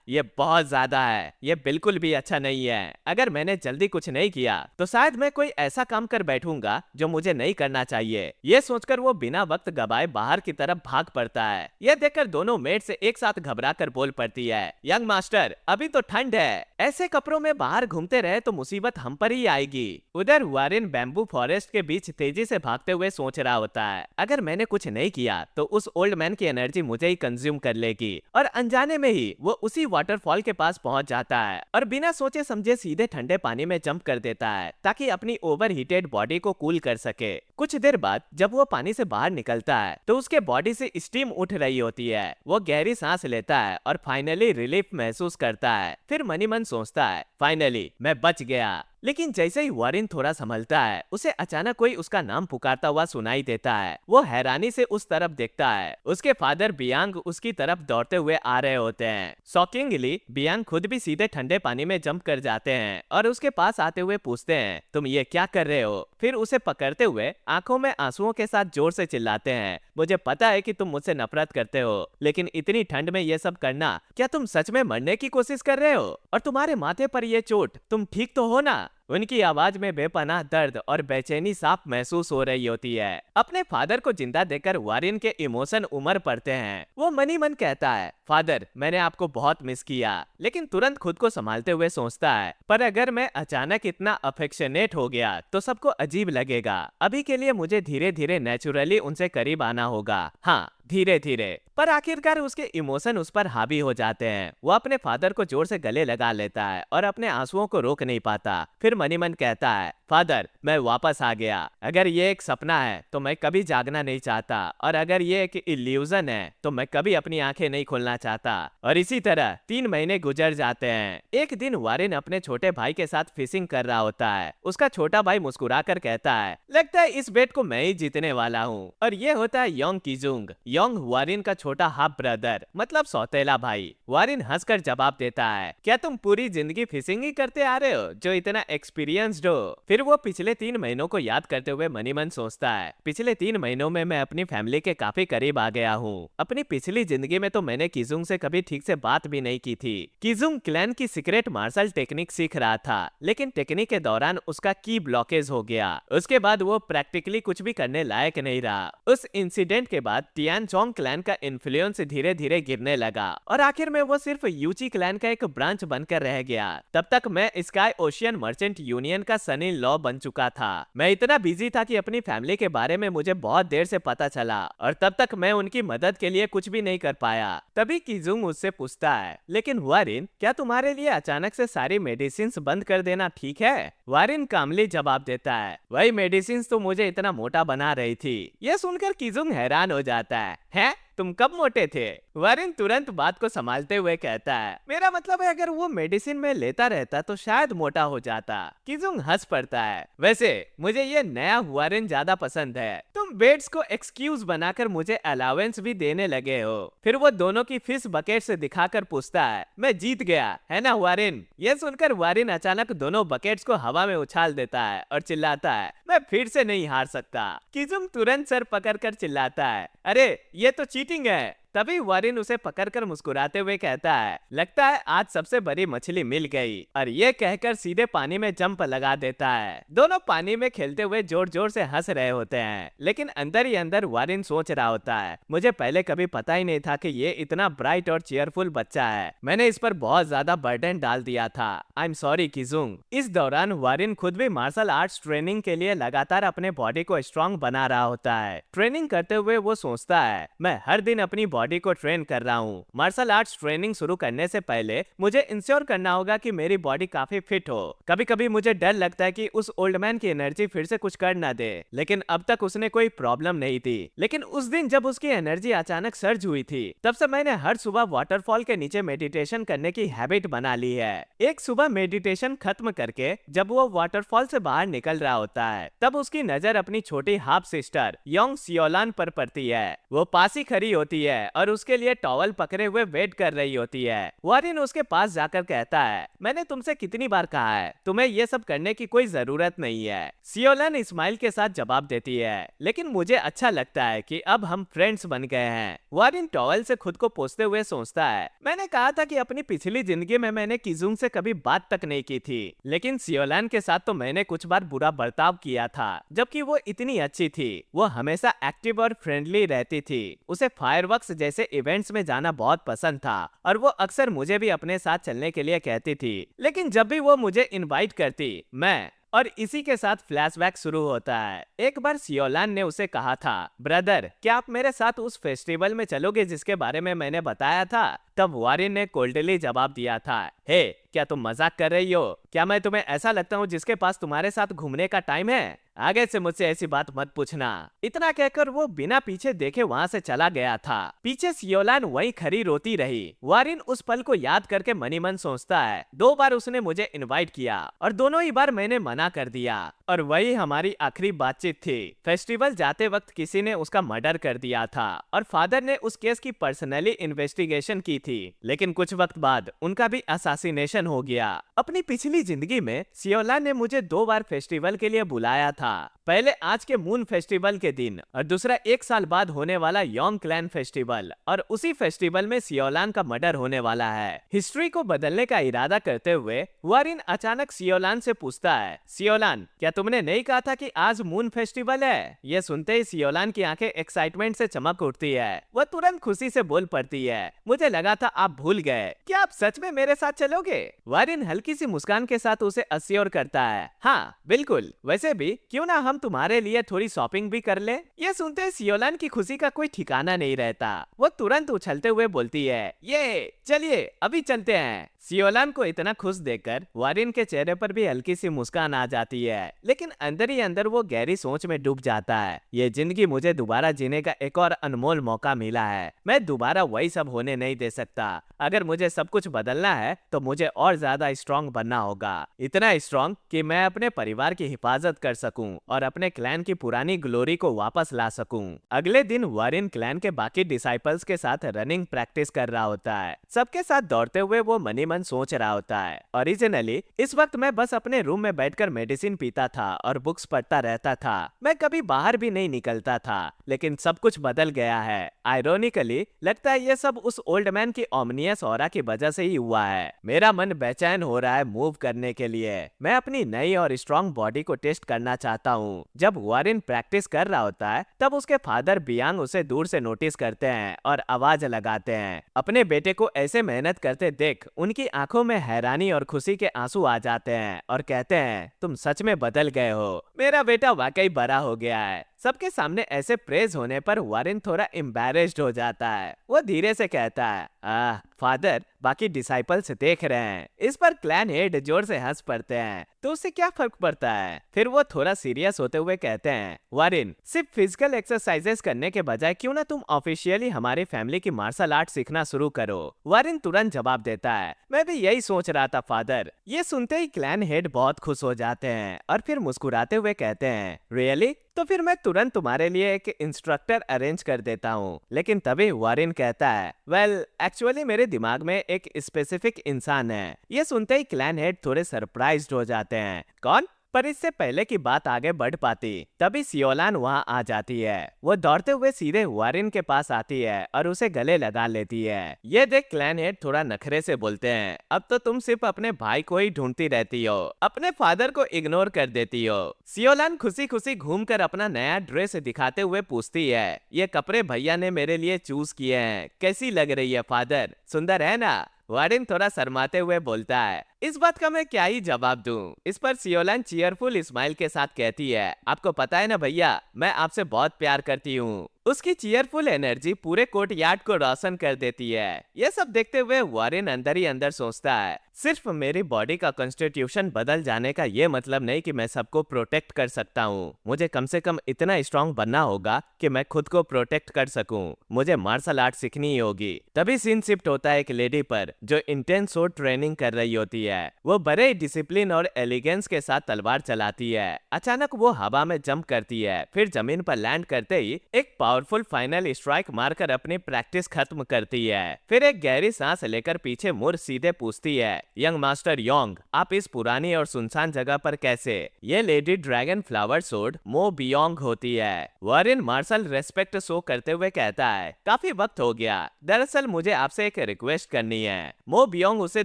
ये बहुत ज्यादा है, ये बिल्कुल भी अच्छा नहीं है। अगर मैंने जल्दी कुछ नहीं किया तो शायद मैं कोई ऐसा काम कर बैठूंगा जो मुझे नहीं करना चाहिए। ये सोचकर वो बिना वक्त गवाए बाहर की तरफ भाग पड़ता है। यह देखकर दोनों मेट से एक साथ घबराकर बोल पड़ती है, यंग मास्टर, अभी तो ठंड है, ऐसे कपड़ों में बाहर घूमते रहे तो मुसीबत हम पर ही आएगी। उधर वारिन बैम्बू फॉरेस्ट के बीच तेजी से भागते हुए सोच रहा होता है, अगर मैंने कुछ नहीं किया तो उस ओल्ड मैन की एनर्जी मुझे ही कंज्यूम कर लेगी। और अनजाने में ही वो उसी वाटरफॉल के पास पहुंच जाता है और बिना सोचे समझे सीधे ठंडे पानी में जंप कर देता है ताकि अपनी ओवर हीटेड बॉडी को कूल कर सके। कुछ देर बाद जब वो पानी से बाहर निकलता है तो उसके बॉडी से स्टीम उठ रही होती है। वो गहरी सांस लेता है और फाइनली रिलीफ महसूस करता है। फिर मनी मन सोचता है, फाइनली मैं बच गया। लेकिन जैसे ही वारिन थोड़ा संभलता है, उसे अचानक कोई उसका नाम पुकारता हुआ सुनाई देता है। वो हैरानी से उस तरफ देखता है। उसके फादर बियांग उसकी तरफ दौड़ते हुए आ रहे होते हैं। शॉकिंगली बियांग खुद भी सीधे ठंडे पानी में जंप कर जाते हैं और उसके पास आते हुए पूछते हैं, तुम ये क्या कर रहे हो? फिर उसे पकड़ते हुए आंखों में आंसुओं के साथ जोर से चिल्लाते हैं, मुझे पता है कि तुम मुझसे नफरत करते हो, लेकिन इतनी ठंड में ये सब करना, क्या तुम सच में मरने की कोशिश कर रहे हो? और तुम्हारे माथे पर ये चोट, तुम ठीक तो हो ना? उनकी आवाज में बेपनाह दर्द और बेचैनी साफ महसूस हो रही होती है। अपने फादर को जिंदा देखकर वारिन के इमोशन उमड़ पड़ते हैं। वो मन ही मन कहता है, फादर, मैंने आपको बहुत मिस किया, लेकिन तुरंत खुद को संभालते हुए सोचता है, पर अगर मैं अचानक इतना अफेक्शनेट हो गया तो सबको अजीब लगेगा। अभी के लिए मुझे धीरे धीरे नेचुरली उनसे करीब आना होगा। हाँ, धीरे धीरे। पर आखिरकार उसके इमोशन उस पर हावी हो जाते हैं। वो अपने फादर को जोर से गले लगा लेता है और अपने आंसुओं को रोक नहीं पाता। फिर मन ही मन कहता है, फादर, मैं वापस आ गया। अगर ये एक सपना है तो मैं कभी जागना नहीं चाहता, और अगर ये एक इल्यूजन है तो मैं कभी अपनी आंखें नहीं खोलना चाहता। और इसी तरह 3 महीने गुजर जाते हैं। एक दिन वारिन अपने छोटे भाई के साथ फिशिंग कर रहा होता है। उसका छोटा भाई मुस्कुरा कर कहता है, लगता है इस बेट को मैं ही जीतने वाला हूँ। और ये होता है योंग कीजुंग, योंग वारिन का छोटा हाफ ब्रदर, मतलब सौतेला भाई। वारिन हंसकर जवाब देता है, क्या तुम पूरी जिंदगी फिशिंग ही करते आ रहे हो, जो इतना एक्सपीरियंस्ड हो? फिर वो पिछले 3 महीनों को याद करते हुए मनी मन सोचता है, पिछले 3 महीनों में मैं अपनी फैमिली के काफी करीब आ गया हूँ। अपनी पिछली जिंदगी में तो मैंने कीजुंग से कभी ठीक से बात भी नहीं की थी। कीजुंग क्लैन की सीक्रेट मार्शल टेक्निक सीख रहा था, लेकिन टेक्निक के दौरान उसका की ब्लॉकेज हो गया। उसके बाद वो प्रैक्टिकली कुछ भी करने लायक नहीं रहा। उस इंसिडेंट के बाद टियानचोंग क्लैन का इन्फ्लुएंस धीरे धीरे गिरने लगा, और आखिर में वो सिर्फ यूची क्लैन का एक ब्रांच बनकर रह गया। तब तक मैं स्काई ओशियन मर्चेंट यूनियन का सन इन लॉ बन चुका था। मैं इतना बिजी था कि अपनी फैमिली के बारे में मुझे बहुत देर से पता चला, और तब तक मैं उनकी मदद के लिए कुछ भी नहीं कर पाया। तभी कीजुंग उससे पूछता है, लेकिन वारिन, क्या तुम्हारे लिए अचानक से सारी मेडिसिन बंद कर देना ठीक है? वारिन कामली जवाब देता है, वही मेडिसिन तो मुझे इतना मोटा बना रही थी। यह सुनकर कीजुंग हैरान हो जाता है, हैं? तुम कब मोटे थे? वारिन तुरंत बात को संभालते हुए कहता है, मेरा मतलब है अगर वो मेडिसिन में लेता रहता तो शायद मोटा हो जाता। कीजुंग हंस पड़ता है, वैसे मुझे ये नया वारिन ज्यादा पसंद है। तुम बेट्स को एक्सक्यूज बनाकर मुझे अलाउंस भी देने लगे हो। फिर वो दोनों की फिश बकेट से दिखाकर पूछता है, मैं जीत गया है ना वारिन? ये सुनकर वारिन अचानक दोनों बकेट्स को हवा में उछाल देता है और चिल्लाता है, मैं फिर से नहीं हार सकता। कीजुंग तुरंत सर पकड़कर चिल्लाता है, अरे ये तो चीटिंग है। तभी वारिन उसे पकड़कर मुस्कुराते हुए कहता है, लगता है आज सबसे बड़ी मछली मिल गई, और ये कहकर सीधे पानी में जंप लगा देता है। दोनों पानी में खेलते हुए जोर जोर से हंस रहे होते हैं, लेकिन अंदर ही अंदर वारिन सोच रहा होता है, मुझे पहले कभी पता ही नहीं था कि ये इतना ब्राइट और चीयरफुल बच्चा है। मैंने इस पर बहुत ज्यादा बर्डन डाल दिया था। I am sorry Kijung. इस दौरान वारिन खुद भी मार्शल आर्ट्स ट्रेनिंग के लिए लगातार अपने बॉडी को स्ट्रॉन्ग बना रहा होता है। ट्रेनिंग करते हुए वो सोचता है, मैं हर दिन अपनी बॉडी को ट्रेन कर रहा हूँ। मार्शल आर्ट्स ट्रेनिंग शुरू करने से पहले मुझे इंश्योर करना होगा कि मेरी बॉडी काफी फिट हो। कभी कभी मुझे डर लगता है कि उस ओल्ड मैन की एनर्जी फिर से कुछ कर ना दे, लेकिन अब तक उसने कोई प्रॉब्लम नहीं थी। लेकिन उस दिन जब उसकी एनर्जी अचानक सर्ज हुई थी, तब से मैंने हर सुबह वाटरफॉल के नीचे मेडिटेशन करने की हैबिट बना ली है। एक सुबह मेडिटेशन खत्म करके जब वो वाटरफॉल से बाहर निकल रहा होता है, तब उसकी नजर अपनी छोटी हाफ सिस्टर योंग सियोलान पर पड़ती है। वो पास ही खड़ी होती है और उसके लिए टॉवल पकड़े हुए वेट कर रही होती है। वारिन उसके पास जाकर कहता है, मैंने तुमसे कितनी बार कहा है, तुम्हें ये सब करने की कोई जरूरत नहीं है। सियोलन स्माइल के साथ जवाब देती है, लेकिन मुझे अच्छा लगता है कि अब हम फ्रेंड्स बन गए हैं। वारिन टॉवल से खुद को पोंछते हुए सोचता है, मैंने कहा था कि अपनी पिछली जिंदगी में मैंने कीजुंग से कभी बात तक नहीं की थी, लेकिन सियोलन के साथ तो मैंने कुछ बार बुरा बर्ताव किया था, जबकि वो इतनी अच्छी थी। वो हमेशा एक्टिव और फ्रेंडली रहती थी। उसे फायरवर्क्स जैसे इवेंट्स में जाना बहुत पसंद था, और वो अक्सर मुझे भी अपने साथ चलने के लिए कहती थी। लेकिन जब भी वो मुझे इनवाइट करती, मैं और इसी के साथ फ्लैशबैक शुरू होता है। एक बार सियोलान ने उसे कहा था, ब्रदर, क्या आप मेरे साथ उस फेस्टिवल में चलोगे जिसके बारे में मैंने बताया था? तब वारिन ने कोल्डली जवाब दिया था, हे, क्या तुम मजाक कर रही हो? क्या मैं तुम्हें ऐसा लगता हूँ जिसके पास तुम्हारे साथ घूमने का टाइम है? आगे से मुझसे ऐसी बात मत पूछना। इतना कहकर वो बिना पीछे देखे वहाँ से चला गया था। पीछे सियोलान वहीं खड़ी रोती रही। वारिन उस पल को याद करके मनी मन सोचता है, 2 बार उसने मुझे इनवाइट किया और दोनों ही बार मैंने मना कर दिया, और वही हमारी आखिरी बातचीत थी। फेस्टिवल जाते वक्त किसी ने उसका मर्डर कर दिया था, और फादर ने उस केस की पर्सनली इन्वेस्टिगेशन की थी, लेकिन कुछ वक्त बाद उनका भी असैसिनेशन हो गया। अपनी पिछली जिंदगी में सियोला ने मुझे 2 बार फेस्टिवल के लिए बुलाया था। पहले आज के मून फेस्टिवल के दिन और दूसरा 1 साल बाद होने वाला योंग क्लैन फेस्टिवल, और उसी फेस्टिवल में सियोलान का मर्डर होने वाला है। हिस्ट्री को बदलने का इरादा करते हुए वारिन अचानक सियोलान से पूछता है, सियोलान क्या तुमने नहीं कहा था कि आज मून फेस्टिवल है? यह सुनते ही सियोलान की आंखें एक्साइटमेंट से चमक उठती है। वह तुरंत खुशी से बोल पड़ती है, मुझे लगा था आप भूल गए, क्या आप सच में मेरे साथ चलोगे? वारिन हल्की सी मुस्कान के साथ उसे अस्योर करता है, हाँ बिल्कुल, वैसे भी क्यों ना हम तुम्हारे लिए थोड़ी शॉपिंग भी कर ले। यह सुनते ही सियोलान की खुशी का कोई ठिकाना नहीं रहता। वो तुरंत उछलते हुए बोलती है, ये चलिए अभी चलते हैं। सियोलान को इतना खुश देखकर वारिन के चेहरे पर भी हल्की सी मुस्कान आ जाती है, लेकिन अंदर ही अंदर वो गहरी सोच में डूब जाता है। ये जिंदगी मुझे दोबारा जीने का एक और अनमोल मौका मिला है, मैं दोबारा वही सब होने नहीं दे सकता। अगर मुझे सब कुछ बदलना है तो मुझे और ज्यादा स्ट्रॉन्ग बनना होगा, इतना स्ट्रॉन्ग कि मैं अपने परिवार की हिफाजत कर सकूं और अपने क्लैन की पुरानी ग्लोरी को वापस ला सकूं। अगले दिन वारिन क्लैन के बाकी डिसाइपल्स के साथ रनिंग प्रैक्टिस कर रहा होता है। सबके साथ दौड़ते हुए वो मनी मन सोच रहा होता है, ओरिजिनली इस वक्त मैं बस अपने रूम में बैठकर मेडिसिन पीता था और बुक्स पढ़ता रहता था। मैं कभी बाहर भी नहीं निकलता था, लेकिन सब कुछ बदल गया है। आयरोनिकली लगता है ये सब उस ओल्ड मैन की ओमनियस ऑरा की वजह से ही हुआ है। मेरा मन बेचैन हो रहा है मूव करने के लिए। मैं अपनी नई और स्ट्रॉन्ग बॉडी को टेस्ट करना चाहता हूँ। जब वारिन प्रैक्टिस कर रहा होता है तब उसके फादर बियांग उसे दूर से नोटिस करते हैं और आवाज लगाते हैं। अपने बेटे को ऐसे मेहनत करते देख उनकी आंखों में हैरानी और खुशी के आंसू आ जाते हैं और कहते हैं, तुम सच में बदल गए हो, मेरा बेटा वाकई बड़ा हो गया है। सबके सामने ऐसे प्रेज होने पर वारिन थोड़ा एम्बैरेस्ड हो जाता है। वो धीरे से कहता है, फादर बाकी डिसाइपल्स देख रहे हैं। इस पर क्लैन हेड जोर से हंस पड़ते हैं, तो उससे क्या फर्क पड़ता है। फिर वो थोड़ा सीरियस होते हुए कहते हैं, वारिन सिर्फ फिजिकल एक्सरसाइजेस करने के बजाय क्यों ना तुम ऑफिशियली हमारी फैमिली की मार्शल आर्ट सीखना शुरू करो। वारिन तुरंत जवाब देता है, मैं भी यही सोच रहा था फादर। ये सुनते ही क्लैन हेड बहुत खुश हो जाते हैं और फिर मुस्कुराते हुए कहते हैं, रियली? तो फिर मैं तुरंत तुम्हारे लिए एक इंस्ट्रक्टर अरेंज कर देता हूँ। लेकिन तभी वारिन कहता है, वेल एक्चुअली मेरे दिमाग में एक स्पेसिफिक इंसान है। ये सुनते ही क्लैन हेड थोड़े सरप्राइज्ड हो जाते हैं, कौन? पर इससे पहले की बात आगे बढ़ पाती तभी सियोलान वहां आ जाती है। वो दौड़ते हुए सीधे वारिन के पास आती है और उसे गले लगा लेती है। ये देख क्लैन हेड थोड़ा नखरे से बोलते हैं, अब तो तुम सिर्फ अपने भाई को ही ढूंढती रहती हो, अपने फादर को इग्नोर कर देती हो। सियोलान खुशी खुशी घूमकर अपना नया ड्रेस दिखाते हुए पूछती है, ये कपड़े भैया ने मेरे लिए चूज किए हैं, कैसी लग रही है फादर, सुंदर है ना? वारिन थोड़ा शर्माते हुए बोलता है, इस बात का मैं क्या ही जवाब दूं। इस पर सियोलान चीयरफुल स्माइल के साथ कहती है, आपको पता है ना भैया, मैं आपसे बहुत प्यार करती हूँ। उसकी चीयरफुल एनर्जी पूरे कोर्ट यार्ड को रोशन कर देती है। यह सब देखते हुए वारिन अंदर ही अंदर सोचता है, सिर्फ मेरी बॉडी का कॉन्स्टिट्यूशन बदल जाने का ये मतलब नहीं कि मैं सबको प्रोटेक्ट कर सकता हूँ। मुझे कम से कम इतना स्ट्रांग बनना होगा कि मैं खुद को प्रोटेक्ट कर सकूं। मुझे मार्शल आर्ट सीखनी ही होगी। तभी सीन शिफ्ट होता है एक लेडी पर जो इंटेंस शॉर्ट ट्रेनिंग कर रही होती है। वो बड़े डिसिप्लिन और एलिगेंस के साथ तलवार चलाती है। अचानक वो हवा में जंप करती है, फिर जमीन पर लैंड करते ही एक पावरफुल फाइनल स्ट्राइक मारकर अपनी प्रैक्टिस खत्म करती है। फिर एक गहरी सांस लेकर पीछे मुड़ सीधे पूछती है, यंग मास्टर योंग, आप इस पुरानी और सुनसान जगह पर कैसे? ये लेडी ड्रैगन फ्लावर सोर्ड मो बियोंग होती है। वारिन मार्शल रेस्पेक्ट शो करते हुए कहता है, काफी वक्त हो गया, दरअसल मुझे आपसे एक रिक्वेस्ट करनी है। मो बियोंग उसे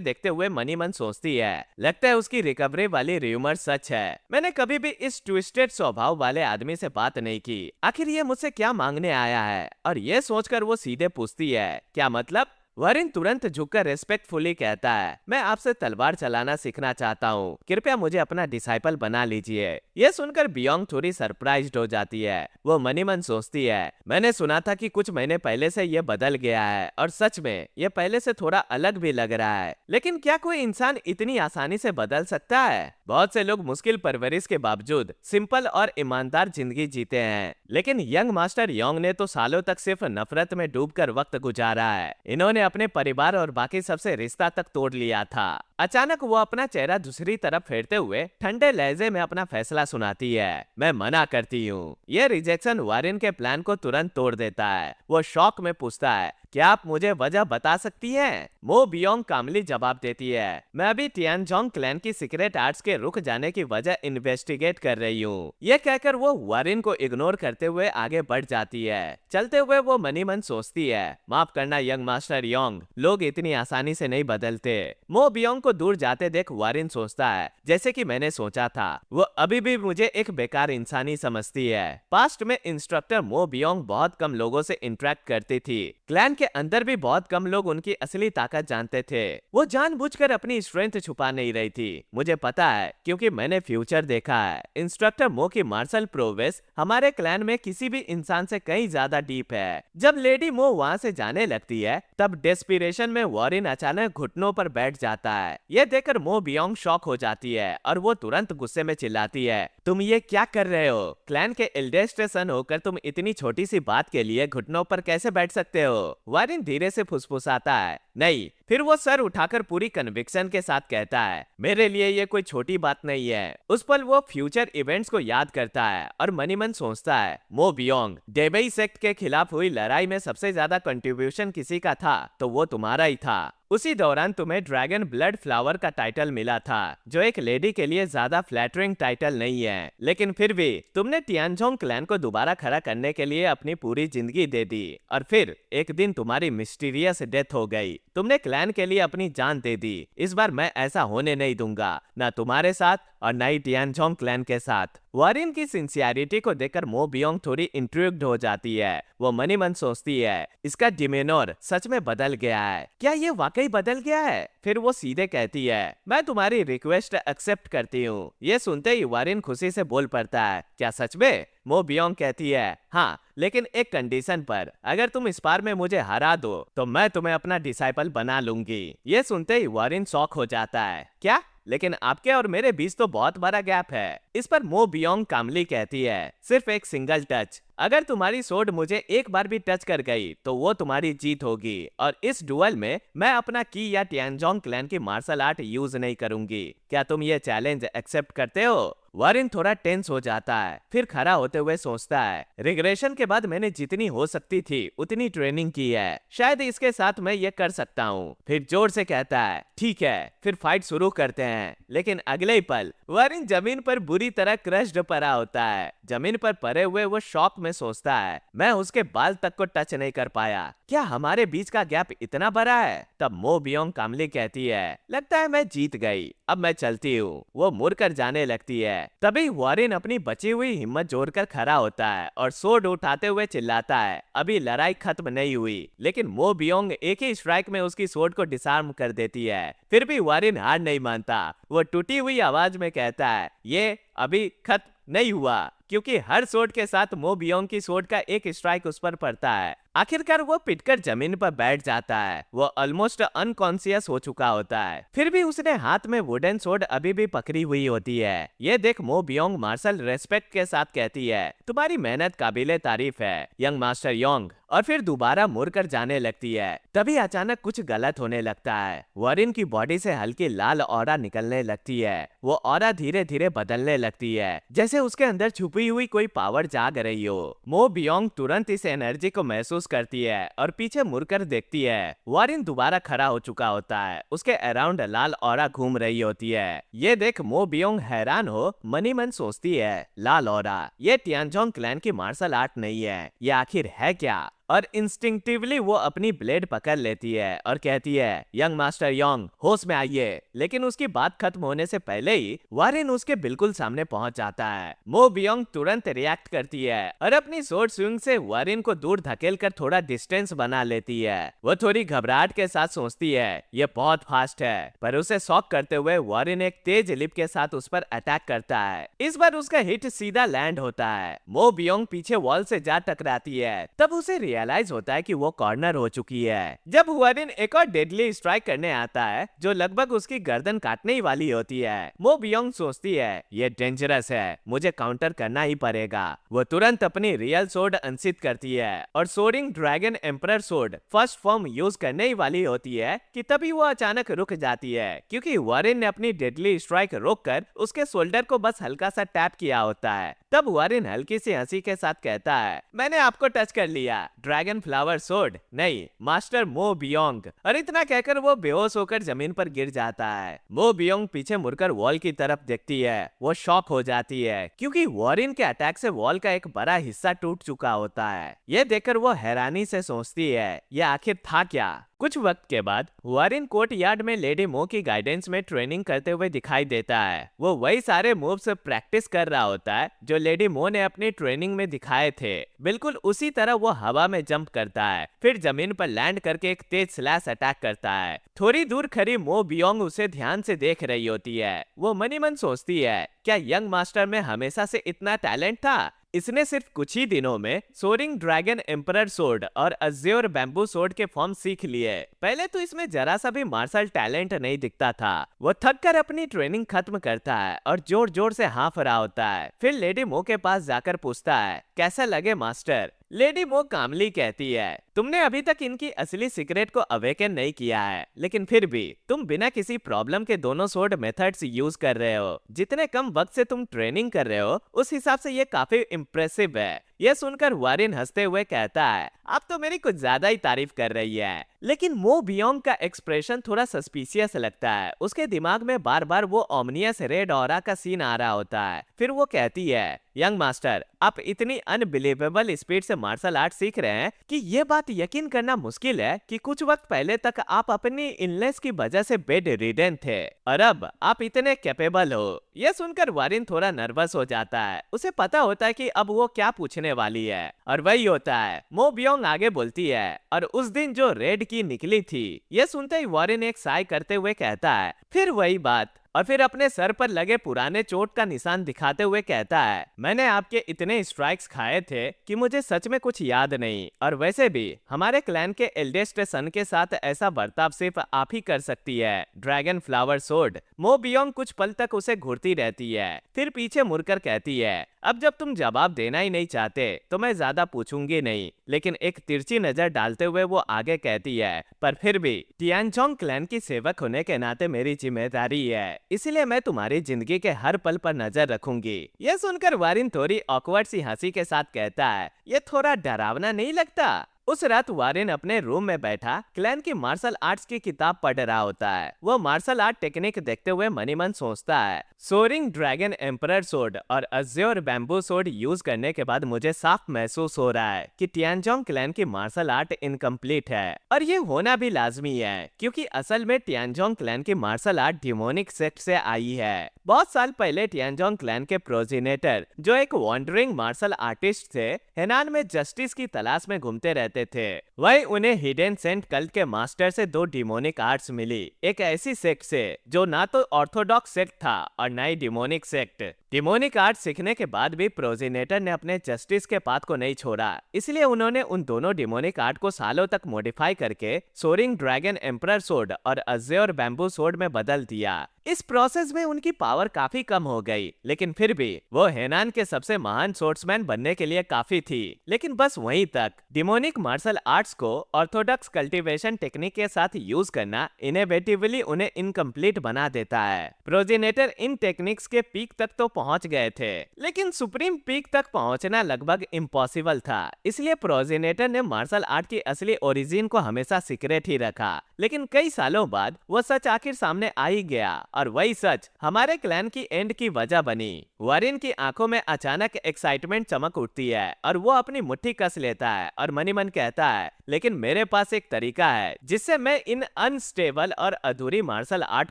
देखते हुए मनी मन सोचती है, लगता है उसकी रिकवरी वाली र्यूमर सच है। मैंने कभी भी इस ट्विस्टेड स्वभाव वाले आदमी से बात नहीं की, आखिर ये मुझसे क्या मांगने आया है? और ये सोचकर वो सीधे पूछती है, क्या मतलब? वारिन तुरंत झुककर रेस्पेक्टफुली कहता है, मैं आपसे तलवार चलाना सीखना चाहता हूँ, कृपया मुझे अपना डिसाइपल बना लीजिए। यह सुनकर बियोंग थोड़ी सरप्राइज्ड हो जाती है। वो मनी मन सोचती है, मैंने सुना था कि कुछ महीने पहले से ये बदल गया है और सच में ये पहले से थोड़ा अलग भी लग रहा है। लेकिन क्या कोई इंसान इतनी आसानी से बदल सकता है? बहुत से लोग मुश्किल परवरिश के बावजूद सिंपल और ईमानदार जिंदगी जीते हैं, लेकिन यंग मास्टर योंग ने तो सालों तक सिर्फ नफरत में डूबकर वक्त गुजारा है। इन्होंने अपने परिवार और बाकी सबसे रिश्ता तक तोड़ लिया था। अचानक वो अपना चेहरा दूसरी तरफ फेरते हुए ठंडे लहजे में अपना फैसला सुनाती है, मैं मना करती हूँ। यह रिजेक्शन वारिन के प्लान को तुरंत तोड़ देता है। वो शॉक में पूछता है, क्या आप मुझे वजह बता सकती हैं? मो बियोंग कामली जवाब देती है, मैं अभी टियानजोंग क्लैन की सीक्रेट आर्ट्स के रुक जाने की वजह इन्वेस्टिगेट कर रही हूँ। यह कहकर वो वारिन को इग्नोर करते हुए आगे बढ़ जाती है। चलते हुए वो मनी मन सोचती है, माफ करना यंग मास्टर योंग, लोग इतनी आसानी से नहीं बदलते। मो बियोंग को दूर जाते देख वारिन सोचता है, जैसे कि मैंने सोचा था, वो अभी भी मुझे एक बेकार इंसानी समझती है। पास्ट में इंस्ट्रक्टर मो बियोंग बहुत कम लोगों से इंटरेक्ट करती थी। क्लैन के अंदर भी बहुत कम लोग उनकी असली ताकत जानते थे। वो जानबूझकर अपनी स्ट्रेंथ छुपा नहीं रही थी। मुझे पता है क्योंकि मैंने फ्यूचर देखा है। इंस्ट्रक्टर मो की मार्शल प्रोवेस हमारे क्लैन में किसी भी इंसान से कहीं ज्यादा डीप है। जब लेडी मो वहाँ से जाने लगती है तब डेस्पिरेशन में वॉरिन अचानक घुटनों पर बैठ जाता है। यह देखकर मो बियोंग शॉक हो जाती है और वो तुरंत गुस्से में चिल्लाती है, तुम ये क्या कर रहे हो? क्लैन के एल्डेस्ट सन होकर तुम इतनी छोटी सी बात के लिए घुटनों पर कैसे बैठ सकते हो? वारिन धीरे से फुसफुसाता है, नहीं। फिर वो सर उठाकर पूरी कन्विक्शन के साथ कहता है, मेरे लिए ये कोई छोटी बात नहीं है। उस पल वो फ्यूचर इवेंट्स को याद करता है और मनी मन सोचता है, मो बियोंग, डेबई सेक्ट के खिलाफ हुई लड़ाई में सबसे ज्यादा कंट्रीब्यूशन किसी का था तो वो तुम्हारा ही था। उसी दौरान तुम्हें ड्रैगन ब्लड फ्लावर का टाइटल मिला था, जो एक लेडी के लिए ज्यादा फ्लैटरिंग टाइटल नहीं है, लेकिन फिर भी तुमने टियानजोंग क्लैन को दोबारा खड़ा करने के लिए अपनी पूरी जिंदगी दे दी। और फिर एक दिन तुम्हारी मिस्टीरियस डेथ हो गई। तुमने क्लैन के लिए अपनी जान दे दी। इस बार मैं ऐसा होने नहीं दूंगा, ना तुम्हारे साथ और ना ही टियानजोंग क्लैन के साथ। वारिन की सिंसियरिटी को देखकर मो बियोंग थोड़ी इंट्रिग्ड हो जाती है। वो मनी मन सोचती है, इसका डिमेनोर सच में बदल गया है, क्या ये वाकई बदल गया है? फिर वो सीधे कहती है, मैं तुम्हारी रिक्वेस्ट एक्सेप्ट करती हूँ। ये सुनते ही वारिन खुशी से बोल पड़ता है, क्या सच में? मो बियोंग कहती है, हाँ, लेकिन एक कंडीशन पर, अगर तुम इस बार में मुझे हरा दो तो मैं तुम्हें अपना डिसाइपल बना लूंगी। ये सुनते ही वारिन शॉक हो जाता है, क्या? लेकिन आपके और मेरे बीच तो बहुत बड़ा गैप है। इस पर मो बियोंग कामली कहती है, सिर्फ एक सिंगल टच। अगर तुम्हारी सोड मुझे एक बार भी टच कर गई तो वो तुम्हारी जीत होगी, और इस डुअल में मैं अपना की या टियानजोंग क्लैन की मार्शल आर्ट यूज नहीं करूंगी। क्या तुम ये चैलेंज एक्सेप्ट करते हो? वारिन थोड़ा टेंस हो जाता है, फिर खड़ा होते हुए सोचता है, रिग्रेशन के बाद मैंने जितनी हो सकती थी उतनी ट्रेनिंग की है, शायद इसके साथ मैं ये कर सकता हूँ। फिर जोर से कहता है, ठीक है, फिर फाइट शुरू करते हैं। लेकिन अगले ही पल वारिन जमीन पर बुरी तरह क्रश्ड पड़ा होता है। जमीन पर पड़े हुए वो शॉक में सोचता है, मैं उसके बाल तक को टच नहीं कर पाया, क्या हमारे बीच का गैप इतना बड़ा है? तब मो बियोंग कामली कहती है, लगता है मैं जीत गई, अब मैं चलती हूँ। वो मुड़कर जाने लगती है। तभी वारिन अपनी बची हुई हिम्मत जोड़कर खड़ा होता है और सोड उठाते हुए चिल्लाता है, अभी लड़ाई खत्म नहीं हुई। लेकिन मो बियोंग एक ही स्ट्राइक में उसकी सोड को डिसआर्म कर देती है। फिर भी वारिन हार नहीं मानता। वो टूटी हुई आवाज में कहता है, ये अभी खत्म नहीं हुआ, क्योंकि हर सोड के साथ मो बियोंग की सोड का एक स्ट्राइक उस पर पड़ता है। आखिरकार वो पिटकर जमीन पर बैठ जाता है। वो ऑलमोस्ट अनकॉन्शियस हो चुका होता है, फिर भी उसने हाथ में वुडन सोड अभी भी पकड़ी हुई होती है। ये देख मो बियोंग मार्शल रेस्पेक्ट के साथ कहती है, तुम्हारी मेहनत काबिले तारीफ है यंग मास्टर योंग, और फिर दोबारा मुड़कर जाने लगती है। तभी अचानक कुछ गलत होने लगता है। वारिन की बॉडी से हल्की लाल ऑरा निकलने लगती है। वो ऑरा धीरे धीरे बदलने लगती है, जैसे उसके अंदर छुपी हुई कोई पावर जाग रही हो। मो बियोंग तुरंत इस एनर्जी को महसूस करती है और पीछे मुड़कर देखती है। वारिन दोबारा खड़ा हो चुका होता है, उसके अराउंड लाल ऑरा घूम रही होती है। ये देख मो बियोंग हैरान हो मनी मन सोचती है, लाल ऑरा, ये टियानजोंग क्लैन की मार्शल आर्ट नहीं है, ये आखिर है क्या? और इंस्टिंक्टिवली वो अपनी ब्लेड पकड़ लेती है और कहती है, यंग मास्टर योंग, होश में आइए। लेकिन उसकी बात खत्म होने से पहले ही वारिन उसके बिल्कुल सामने पहुंच जाता है। मो बियोंग तुरंत रिएक्ट करती है और अपनी स्वॉर्ड स्विंग से वारिन को दूर धकेलकर थोड़ा डिस्टेंस बना लेती है। वो थोड़ी घबराहट के साथ सोचती है, ये बहुत फास्ट है, पर उसे शॉक करते हुए वारिन एक तेज लिप के साथ उस पर अटैक करता है। इस बार उसका हिट सीधा लैंड होता है। मो बियोंग पीछे वॉल से जा टकराती है। तब उसे रियलाइज होता है कि वो कॉर्नर हो चुकी है। जब वारिन एक और डेडली स्ट्राइक करने आता है जो लगभग उसकी गर्दन काटने ही वाली होती है, मो बियोंग सोचती है, ये डेंजरस है, मुझे काउंटर करना ही पड़ेगा। वो तुरंत अपनी रियल सोर्ड अनसित करती है और soaring dragon emperor sword first form use करने ही वाली होती है कि तभी वो अचानक रुक जाती है, क्योंकि वारिन ने अपनी डेडली स्ट्राइक रोककर उसके शोल्डर को बस हल्का सा टैप किया होता है। तब वारिन हल्की सी हंसी के साथ कहता है, मैंने आपको टच कर लिया, ड्रैगन फ्लावर सोर्ड नहीं, मास्टर मो बियोंग। और इतना कहकर वो बेहोश होकर जमीन पर गिर जाता है। मो बियोंग पीछे मुड़कर वॉल की तरफ देखती है। वो शॉक हो जाती है क्योंकि वॉरेन के अटैक से वॉल का एक बड़ा हिस्सा टूट चुका होता है। ये देखकर वो हैरानी से सोचती है ये आखिर था क्या। कुछ वक्त के बाद वॉरेन कोर्ट यार्ड में लेडी मो की गाइडेंस में ट्रेनिंग करते हुए दिखाई देता है। वो वही सारे मूव्स प्रैक्टिस कर रहा होता है जो लेडी मो ने अपनी ट्रेनिंग में दिखाए थे। बिल्कुल उसी तरह वो हवा में जंप करता है, फिर जमीन पर लैंड करके एक तेज स्लैश अटैक करता है। थोड़ी दूर खड़ी मो बियोंग उसे ध्यान से देख रही होती है। वो मनी मन सोचती है क्या यंग मास्टर में हमेशा से इतना टैलेंट था? इसने सिर्फ कुछ ही दिनों में सोरिंग ड्रैगन एम्परर सोर्ड और अज्योर बैम्बू सोर्ड के फॉर्म सीख लिए। पहले तो इसमें जरा सा भी मार्शल टैलेंट नहीं दिखता था। वो थक कर अपनी ट्रेनिंग खत्म करता है और जोर जोर से हाँफ रहा होता है। फिर लेडी मो के पास जाकर पूछता है कैसा लगे मास्टर? लेडी मो कामली कहती है तुमने अभी तक इनकी असली सीक्रेट को अवेकन नहीं किया है, लेकिन फिर भी तुम बिना किसी प्रॉब्लम के दोनों सोर्ड मेथड्स यूज कर रहे हो। जितने कम वक्त से तुम ट्रेनिंग कर रहे हो उस हिसाब से ये काफी इम्प्रेसिव है। यह सुनकर वॉरेन हंसते हुए कहता है आप तो मेरी कुछ ज्यादा ही तारीफ कर रही है। लेकिन मो बियोंग का एक्सप्रेशन थोड़ा सस्पिशियस लगता है। उसके दिमाग में बार बार वो ओमनियस रेड ऑरा का सीन आ रहा होता है। फिर वो कहती है यंग मास्टर आप इतनी अनबिलीवेबल स्पीड से मार्शल आर्ट सीख रहे हैं कि ये बात यकीन करना मुश्किल है कि कुछ वक्त पहले तक आप अपनी इलनेस की वजह से बेड रिडन थे और अब आप इतने कैपेबल हो। यह सुनकर वॉरेन थोड़ा नर्वस हो जाता है। उसे पता होता है कि अब वो क्या पूछने वाली है और वही होता है। मो बियोंग आगे बोलती है और उस दिन जो रेड की निकली थी। यह सुनते ही वॉरेन एक साय करते हुए कहता है फिर वही बात, और फिर अपने सर पर लगे पुराने चोट का निशान दिखाते हुए कहता है मैंने आपके इतने स्ट्राइक्स खाए थे कि मुझे सच में कुछ याद नहीं, और वैसे भी हमारे क्लैन के एल्डेस्ट सन के साथ ऐसा बर्ताव सिर्फ आप ही कर सकती है ड्रैगन फ्लावर सोर्ड। मो बियोंग कुछ पल तक उसे घूरती रहती है, फिर पीछे मुड़कर कहती है अब जब तुम जवाब देना ही नहीं चाहते तो मैं ज्यादा पूछूंगी नहीं। लेकिन एक तिरछी नजर डालते हुए वो आगे कहती है पर फिर भी टियानचोंग क्लैन की सेवक होने के नाते मेरी जिम्मेदारी है, इसलिए मैं तुम्हारी जिंदगी के हर पल पर नजर रखूंगी। यह सुनकर वॉरेन थोड़ी ऑकवर्ड सी हंसी के साथ कहता है ये थोड़ा डरावना नहीं लगता? उस रात वॉरेन अपने रूम में बैठा क्लैन की मार्शल आर्ट्स की किताब पढ़ रहा होता है। वो मार्शल आर्ट टेक्निक देखते हुए मनी मन सोचता है सोरिंग ड्रैगन एम्परर सोर्ड और अज्योर बैम्बू सोर्ड यूज करने के बाद मुझे साफ महसूस हो रहा है कि टियानचोंग क्लैन की मार्शल आर्ट इनकम्प्लीट है, और ये होना भी लाजमी है क्योंकि असल में टियानचोंग क्लैन की मार्शल आर्ट डिमोनिक सेक्ट से आई है। बहुत साल पहले टियानचोंग क्लैन के प्रोजिनेटर जो एक वॉन्डरिंग मार्शल आर्टिस्ट थे, हेनान में जस्टिस की तलाश में घूमते रहते थे। वही उन्हें हिडन सेंट कल्ट के मास्टर से दो डिमोनिक आर्ट्स मिली, एक ऐसी सेक्ट से जो ना तो ऑर्थोडॉक्स सेक्ट था और ना ही डिमोनिक सेक्ट। डिमोनिक आर्ट सीखने के बाद भी प्रोजिनेटर ने अपने जस्टिस के पाथ को नहीं छोड़ा, इसलिए उन्होंने उन दोनों डिमोनिक आर्ट को सालों तक मॉडिफाई करके सोरिंग ड्रैगन एम्परर सोर्ड और अज्योर बैम्बू सोर्ड में बदल दिया। इस प्रोसेस में उनकी पावर काफी कम हो गई, लेकिन फिर भी वो हेनान के सबसे महान सोर्ड्समैन बनने के लिए काफी थी। लेकिन बस वहीं तक। डिमोनिक मार्शल आर्ट्स को ऑर्थोडॉक्स कल्टीवेशन टेक्निक के साथ यूज करना इनोवेटिवली उन्हें इनकम्प्लीट बना देता है। प्रोजिनेटर इन टेक्निक्स के पीक तक तो पहुंच गए थे, लेकिन सुप्रीम पीक तक पहुंचना लगभग इम्पॉसिबल था। इसलिए प्रोजिनेटर ने मार्शल आर्ट की असली ओरिजिन को हमेशा सीक्रेट ही रखा। लेकिन कई सालों बाद वो सच आखिर सामने आ ही गया, और वही सच हमारे क्लैन की एंड की वजह बनी। वॉरेन की आंखों में अचानक एक्साइटमेंट चमक उठती है और वो अपनी मुट्ठी कस लेता है और मनी मन कहता है लेकिन मेरे पास एक तरीका है जिससे मैं इन अनस्टेबल और अधूरी मार्शल आर्ट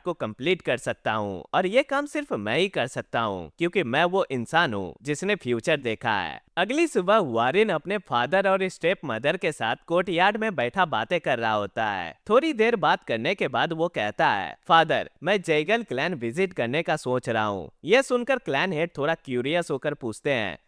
को कंप्लीट कर सकता हूँ, और ये काम सिर्फ मैं ही कर सकता हूँ क्योंकि मैं वो इंसान हूँ जिसने फ्यूचर देखा है। अगली सुबह वॉरेन अपने फादर और स्टेप मदर के साथ कोर्टयार्ड में बैठा बातें कर रहा होता है। थोड़ी देर बात करने के बाद वो कहता है फादर मैं जैगल क्लैन विजिट करने का सोच रहा हूँ। यह सुनकर क्लैन हेड थोड़ा क्यूरियस होकर पूछते हैं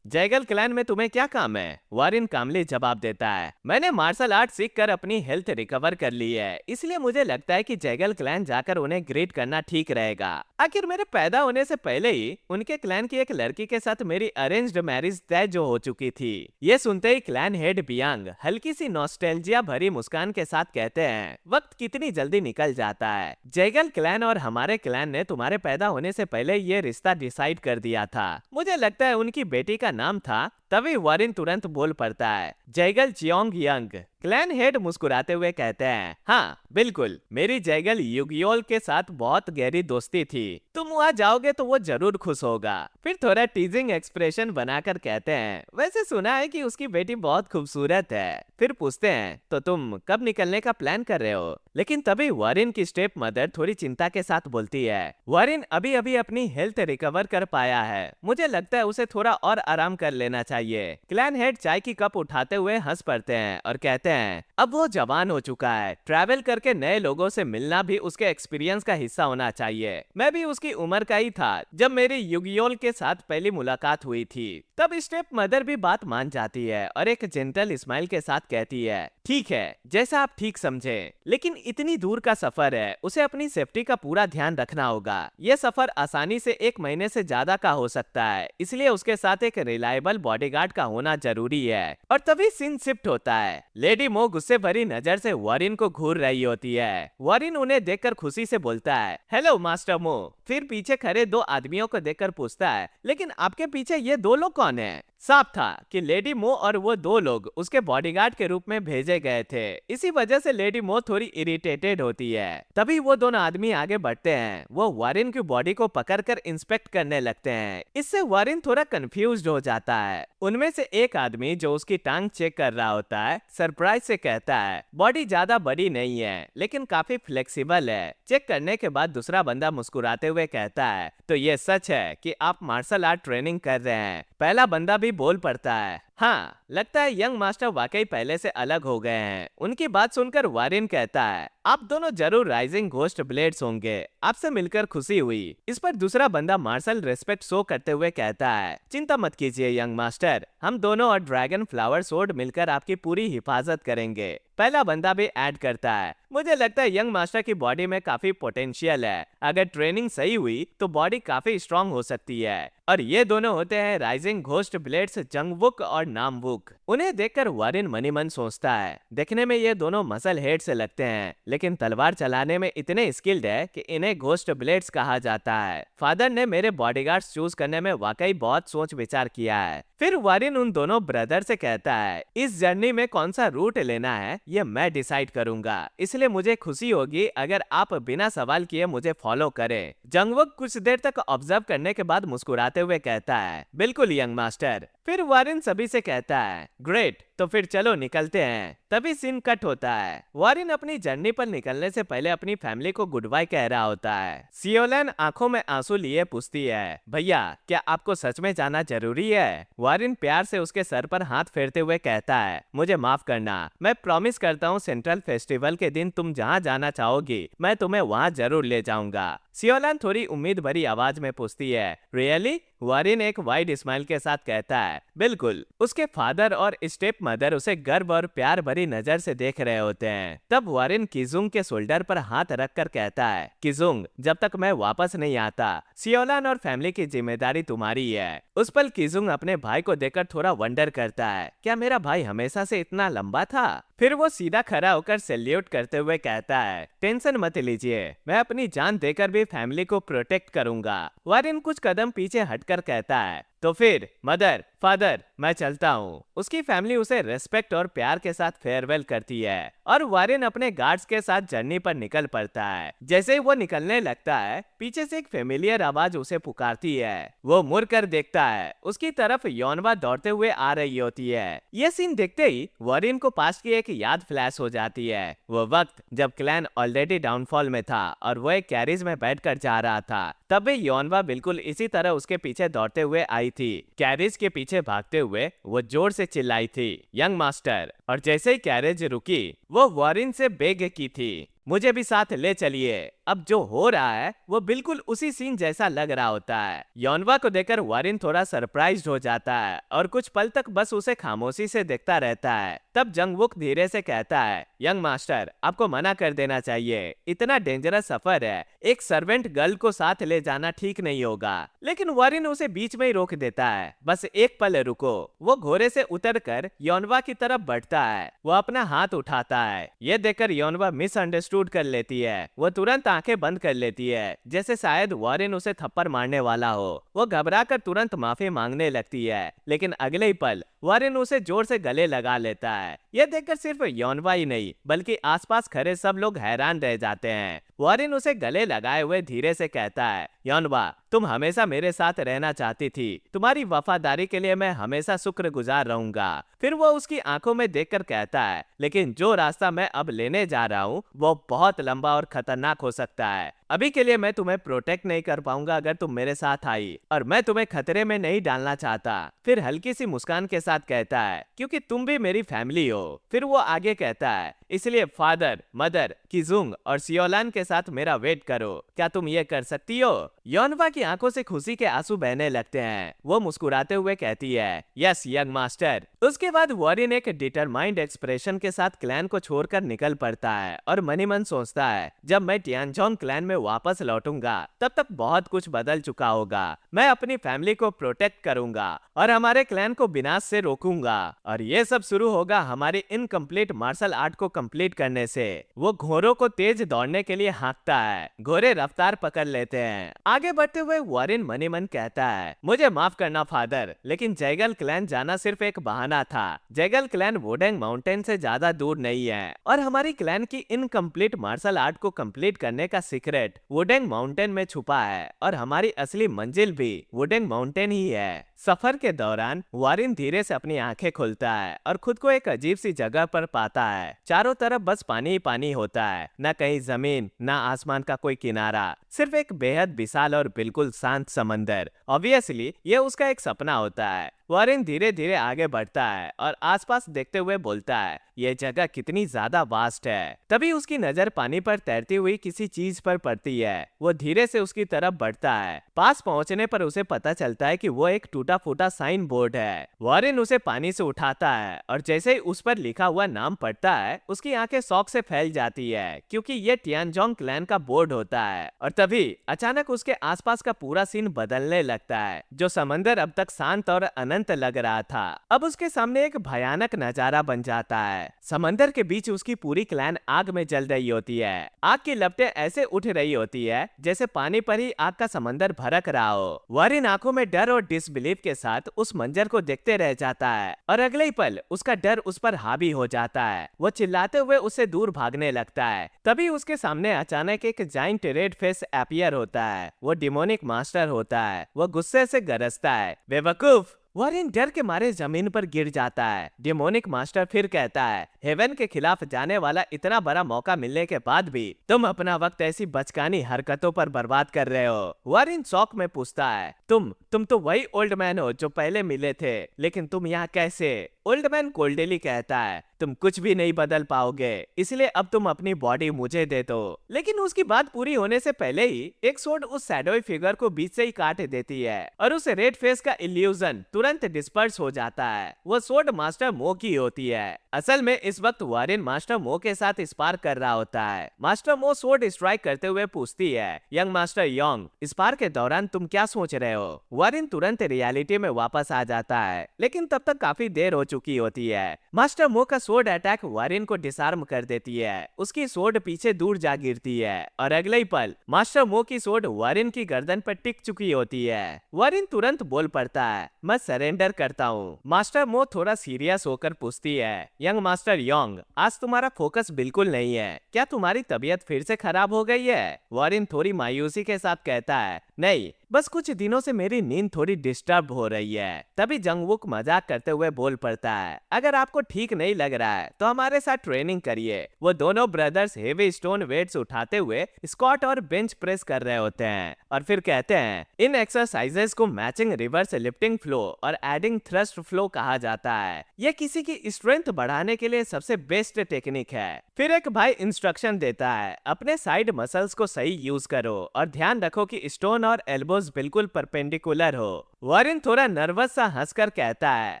जैगल क्लैन में तुम्हें क्या काम है? वॉरेन कामली जवाब देता है मैंने मार्शल आर्ट सीख कर अपनी हेल्थ रिकवर कर ली है, इसलिए मुझे लगता है कि जैगल क्लैन जाकर उन्हें ग्रीट करना ठीक रहेगा। आखिर मेरे पैदा होने से पहले ही उनके क्लैन की एक लड़की के साथ मेरी अरेंज्ड मैरिज तय जो हो चुकी थी। ये सुनते ही क्लैन हेड बियांग हल्की सी नॉस्टैल्जिया भरी मुस्कान के साथ कहते हैं वक्त कितनी जल्दी निकल जाता है। जैगल क्लैन और हमारे क्लैन ने तुम्हारे पैदा होने से पहले ये रिश्ता डिसाइड कर दिया था। मुझे लगता है उनकी बेटी का नाम था तभी वॉरेन तुरंत बोल पड़ता है, Zaggle Jeong young. Clan head मुस्कुराते हुए कहते हैं, हाँ बिल्कुल, मेरी जैगल युगियोल के साथ बहुत गहरी दोस्ती थी, तुम वहाँ जाओगे तो वो जरूर खुश होगा। फिर थोड़ा टीजिंग एक्सप्रेशन बनाकर कहते हैं, वैसे सुना है कि उसकी बेटी बहुत खूबसूरत है। फिर पूछते हैं, तो तुम कब निकलने का प्लान कर रहे हो? लेकिन तभी वॉरेन की स्टेप मदर थोड़ी चिंता के साथ बोलती है, वॉरेन अभी अभी अपनी हेल्थ रिकवर कर पाया है, मुझे लगता है उसे थोड़ा और आराम कर लेना चाहिए। क्लैन हेड चाय की कप उठाते हुए हंस पड़ते हैं और कहते हैं, अब वो जवान हो चुका है, ट्रैवल करके नए लोगों से मिलना भी उसके एक्सपीरियंस का हिस्सा होना चाहिए। मैं भी उसकी उम्र का ही था जब मेरी युगियोल के साथ पहली मुलाकात हुई थी। तब स्टेप मदर भी बात मान जाती है और एक जेंटल स्माइल के साथ कहती है, ठीक है, जैसा आप ठीक समझे, लेकिन इतनी दूर का सफर है, उसे अपनी सेफ्टी का पूरा ध्यान रखना होगा। यह सफर आसानी से 1 महीने से ज्यादा का हो सकता है, इसलिए उसके साथ एक रिलायबल बॉडीगार्ड का होना जरूरी है। और तभी सीन शिफ्ट होता है। लेडी मो गुस्से भरी नजर से वॉरेन को घूर रही होती है। वॉरेन उन्हें देखकर खुशी से बोलता है, हेलो मास्टर मो। फिर पीछे खड़े 2 आदमियों को देखकर पूछता है, लेकिन आपके पीछे ये 2 लोग कौन है? साफ था कि लेडी मो और वो 2 लोग उसके बॉडीगार्ड के रूप में भेजे गए थे। इसी वजह से लेडी मो थोड़ी इरिटेटेड होती है। तभी वो दोनों आदमी आगे बढ़ते हैं। वो वॉरेन की बॉडी को पकड़कर इंस्पेक्ट करने लगते हैं। इससे वॉरेन थोड़ा कंफ्यूज्ड हो जाता है। उनमें से एक आदमी जो उसकी टांग चेक कर रहा होता है, सरप्राइज से कहता है, बॉडी ज्यादा बड़ी नहीं है, लेकिन काफी फ्लेक्सिबल है। चेक करने के बाद दूसरा बंदा मुस्कुराते हुए कहता है, तो ये सच है कि आप मार्शल आर्ट ट्रेनिंग कर रहे हैं? पहला बंदा भी बोल पड़ता है, हाँ, लगता है यंग मास्टर वाकई पहले से अलग हो गए हैं। उनकी बात सुनकर वॉरेन कहता है, आप दोनों जरूर राइजिंग घोस्ट ब्लेड्स होंगे, आपसे मिलकर खुशी हुई। इस पर दूसरा बंदा मार्शल रेस्पेक्ट शो करते हुए कहता है, चिंता मत कीजिए यंग मास्टर, हम दोनों और ड्रैगन फ्लावर सोर्ड मिलकर आपकी पूरी हिफाजत करेंगे। पहला बंदा भी ऐड करता है, मुझे लगता है यंग मास्टर की बॉडी में काफी पोटेंशियल है, अगर ट्रेनिंग सही हुई तो बॉडी काफी स्ट्रांग हो सकती है। और ये दोनों होते हैं राइजिंग घोस्ट ब्लेड्स जंगवुक और नामवुक। उन्हें देखकर वॉरेन मनी मन सोचता है, देखने में ये दोनों मसल हेड से लगते हैं, लेकिन तलवार चलाने में इतने स्किल्ड है कि इन्हें घोस्ट ब्लेड्स कहा जाता है। फादर ने मेरे बॉडीगार्ड्स चूज करने में वाकई बहुत सोच विचार किया है। फिर वॉरेन उन दोनों ब्रदर से कहता है, इस जर्नी में कौन सा रूट लेना है ये मैं डिसाइड करूंगा, इसलिए मुझे खुशी होगी अगर आप बिना सवाल किए मुझे फॉलो करें। जंगवुक कुछ देर तक ऑब्जर्व करने के बाद मुस्कुराते हुए कहता है, बिल्कुल यंग मास्टर। फिर वॉरेन सभी से कहता है, ग्रेट, तो फिर चलो निकलते हैं। तभी सीन कट होता है। वॉरेन अपनी जर्नी पर निकलने से पहले अपनी फैमिली को गुड बाय कह रहा होता है। सियोलन आंखों में आंसू लिए पूछती है, भैया क्या आपको सच में जाना जरूरी है? वॉरेन प्यार से उसके सर पर हाथ फेरते हुए कहता है, मुझे माफ करना, मैं प्रॉमिस करता हूँ सेंट्रल फेस्टिवल के दिन तुम जहाँ जाना चाहोगी मैं तुम्हें वहाँ जरूर ले जाऊंगा। सियोलन थोड़ी उम्मीद भरी आवाज में पूछती है, रियली? वॉरेन एक वाइड स्माइल के साथ कहता है, बिल्कुल। उसके फादर और स्टेप मदर उसे गर्व और प्यार भरी नजर से देख रहे होते हैं। तब वॉरेन किजुंग के शोल्डर पर हाथ रखकर कहता है, किजुंग, जब तक मैं वापस नहीं आता सियोलन और फैमिली की जिम्मेदारी तुम्हारी है। उस पल किजुंग अपने भाई को देखकर थोड़ा वंडर करता है, क्या मेरा भाई हमेशा से इतना लंबा था? फिर वो सीधा खड़ा होकर सैल्यूट करते हुए कहता है, टेंशन मत लीजिए, मैं अपनी जान देकर भी फैमिली को प्रोटेक्ट करूंगा। वॉरेन कुछ कदम पीछे हटकर कहता है, तो फिर मदर, फादर, मैं चलता हूँ। उसकी फैमिली उसे रेस्पेक्ट और प्यार के साथ फेयरवेल करती है और वॉरेन अपने गार्ड्स के साथ जर्नी पर निकल पड़ता है। जैसे ही वो निकलने लगता है, पीछे से एक फेमिलियर आवाज उसे पुकारती है। वो मुड़ कर देखता है, उसकी तरफ योनवा दौड़ते हुए आ रही होती है। ये सीन देखते ही वॉरेन को पास्ट की एक याद फ्लैश हो जाती है। वो वक्त जब क्लैन ऑलरेडी डाउनफॉल में था और वो एक कैरिज में बैठकर जा रहा था। तब भी योनवा बिल्कुल इसी तरह उसके पीछे दौड़ते हुए आई थी। कैरिज के पीछे भागते हुए वो जोर से चिल्लाई थी, यंग मास्टर। और जैसे ही कैरेज रुकी, वो वॉरेन से बेग की थी, मुझे भी साथ ले चलिए। अब जो हो रहा है वो बिल्कुल उसी सीन जैसा लग रहा होता है। योनवा को देखकर वॉरेन थोड़ा सरप्राइज्ड हो जाता है और कुछ पल तक बस उसे खामोशी से देखता रहता है। तब जंगवुक धीरे से कहता है, यंग मास्टर, आपको मना कर देना चाहिए, इतना डेंजरस सफर है, एक सर्वेंट गर्ल को साथ ले जाना ठीक नहीं होगा। लेकिन वॉरेन उसे बीच में ही रोक देता है, बस एक पल रुको। वो घोड़े से उतरकर योनवा की तरफ बढ़ता है। वो अपना हाथ उठाता है। ये देखकर योनवा मिसअंडरस्टूड कर लेती है। वो तुरंत आंखें बंद कर लेती है, जैसे शायद वॉरेन उसे थप्पड़ मारने वाला हो। वो घबराकर तुरंत माफी मांगने लगती है, लेकिन अगले ही पल वॉरेन उसे जोर से गले लगा लेता है। यह देखकर सिर्फ योनवा ही नहीं बल्कि आसपास खड़े सब लोग हैरान रह जाते हैं। वॉरेन उसे गले लगाए हुए धीरे से कहता है, योनवा, तुम हमेशा मेरे साथ रहना चाहती थी, तुम्हारी वफादारी के लिए मैं हमेशा शुक्रगुजार रहूंगा। फिर वो उसकी आंखों में देखकर कहता है, लेकिन जो रास्ता मैं अब लेने जा रहा हूँ वो बहुत लंबा और खतरनाक हो सकता है। अभी के लिए मैं तुम्हें प्रोटेक्ट नहीं कर पाऊंगा अगर तुम मेरे साथ आई, और मैं तुम्हें खतरे में नहीं डालना चाहता। फिर हल्की सी मुस्कान के साथ कहता है, क्योंकि तुम भी मेरी फैमिली हो। फिर वो आगे कहता है, इसलिए फादर, मदर, किजुंग और सियोलान के साथ मेरा वेट करो। क्या तुम ये कर सकती हो? योनवा की आंखों से खुशी के आंसू बहने लगते हैं। वो मुस्कुराते हुए कहती है, यस यंग मास्टर। उसके बाद वॉरेन एक डिटरमाइंड एक्सप्रेशन के साथ क्लैन को छोड़कर निकल पड़ता है और मनी मन सोचता है, जब मैं टियानजोंग क्लैन में वापस लौटूंगा तब तक बहुत कुछ बदल चुका होगा। मैं अपनी फैमिली को प्रोटेक्ट करूंगा और हमारे क्लैन को विनाश से रोकूंगा, और ये सब शुरू होगा हमारी इनकम्प्लीट मार्शल आर्ट को कंप्लीट करने से। वो घोड़ों को तेज दौड़ने के लिए हाँकता है। घोड़े रफ्तार पकड़ लेते हैं। आगे बढ़ते हुए वॉरेन मनी मन कहता है, मुझे माफ करना फादर, लेकिन जैगल क्लैन जाना सिर्फ एक बहाना था। जैगल क्लैन वुडेंग माउंटेन से ज्यादा दूर नहीं है, और हमारी क्लैन की इनकम्प्लीट मार्शल आर्ट को कंप्लीट करने का सीक्रेट वुडेंग माउंटेन में छुपा है, और हमारी असली मंजिल भी वुडेंग माउंटेन ही है। सफर के दौरान वॉरेन धीरे से अपनी आंखें खोलता है और खुद को एक अजीब सी जगह पर पाता है। चारों तरफ बस पानी ही पानी होता है, न कहीं जमीन, न आसमान का कोई किनारा, सिर्फ एक बेहद विशाल और बिल्कुल शांत समंदर। ऑब्वियसली ये उसका एक सपना होता है। वॉरेन धीरे धीरे आगे बढ़ता है और आसपास देखते हुए बोलता है, यह जगह कितनी ज्यादा वास्ट है। तभी उसकी नजर पानी पर तैरती हुई किसी चीज पर पड़ती है। वो धीरे से उसकी तरफ बढ़ता है। पास पहुंचने पर उसे पता चलता है कि वो एक टूटा फूटा साइन बोर्ड है। वॉरेन उसे पानी से उठाता है और जैसे ही उस पर लिखा हुआ नाम पढ़ता है, उसकी आंखें शौक से फैल जाती है, क्योंकि ये टियानजोंग क्लैन का बोर्ड होता है। और तभी अचानक उसके आसपास का पूरा सीन बदलने लगता है। जो समंदर अब तक शांत और अनंत लग रहा था, अब उसके सामने एक भयानक नजारा बन जाता है। समंदर के बीच उसकी पूरी क्लैन आग में जल रही होती है। आग की लपटें ऐसे उठ रही होती है जैसे पानी पर ही आग का समंदर भड़क रहा हो। वॉरेन आंखों में डर और डिसबिलीफ के साथ उस मंजर को देखते रह जाता है, और अगले ही पल उसका डर उस पर हावी हो जाता है। वो चिल्लाते हुए उससे दूर भागने लगता है। तभी उसके सामने अचानक एक जाइंट रेड फेस अपीयर होता है। वो डिमोनिक मास्टर होता है। वो गुस्से से गरजता है, बेवकूफ। वॉरेन डर के मारे जमीन पर गिर जाता है। डिमोनिक मास्टर फिर कहता है, हेवन के खिलाफ जाने वाला इतना बड़ा मौका मिलने के बाद भी तुम अपना वक्त ऐसी बचकानी हरकतों पर बर्बाद कर रहे हो। वॉरेन शौक में पूछता है, तुम तो वही ओल्ड मैन हो जो पहले मिले थे, लेकिन तुम यहाँ कैसे? ओल्ड मैन कोल्डेली कहता है, तुम कुछ भी नहीं बदल पाओगे, इसलिए अब तुम अपनी बॉडी मुझे दे दो। लेकिन उसकी बात पूरी होने से पहले ही एक स्वॉर्ड उस शैडोई फिगर को बीच से ही काट देती है, और उस रेड फेस का इल्यूजन तुरंत डिस्पर्स हो जाता है। वो स्वॉर्ड मास्टर मो की होती है। असल में इस वक्त वॉरेन मास्टर मो के साथ स्पार कर रहा होता है। मास्टर मो स्वॉर्ड स्ट्राइक करते हुए पूछती है, यंग मास्टर योंग, स्पार के दौरान तुम क्या सोच रहे हो? वॉरेन तुरंत रियलिटी में वापस आ जाता है, लेकिन तब तक काफी देर हो चुकी होती है। मास्टर मो का स्वॉर्ड अटैक वॉरेन को डिसआर्म कर देती है। उसकी स्वॉर्ड पीछे दूर जा गिरती है, और अगले ही पल मास्टर मो की स्वॉर्ड वॉरेन की गर्दन पर टिक चुकी होती है। वॉरेन तुरंत बोल पड़ता है, मैं सरेंडर करता हूँ। मास्टर मो थोड़ा सीरियस होकर पूछती है, यंग मास्टर योंग, आज तुम्हारा फोकस बिल्कुल नहीं है, क्या तुम्हारी तबीयत फिर से खराब हो गई है? वॉरेन थोड़ी मायूसी के साथ कहता है, नहीं, बस कुछ दिनों से मेरी नींद थोड़ी डिस्टर्ब हो रही है। तभी जंगवुक मजाक करते हुए बोल पड़ता है, अगर आपको ठीक नहीं लग रहा है तो हमारे साथ ट्रेनिंग करिए। वो दोनों ब्रदर्स हेवी स्टोन वेट्स उठाते हुए स्क्वाट और बेंच प्रेस कर रहे होते हैं, और फिर कहते हैं, इन एक्सरसाइजेस को मैचिंग रिवर्स लिफ्टिंग फ्लो और एडिंग थ्रस्ट फ्लो कहा जाता है। ये किसी की स्ट्रेंथ बढ़ाने के लिए सबसे बेस्ट टेक्निक है। फिर एक भाई इंस्ट्रक्शन देता है, अपने साइड मसल्स को सही यूज करो और ध्यान रखो कि स्टोन और एल्बोज बिल्कुल परपेंडिकुलर हो। वॉरेन थोड़ा नर्वस सा हंसकर कहता है,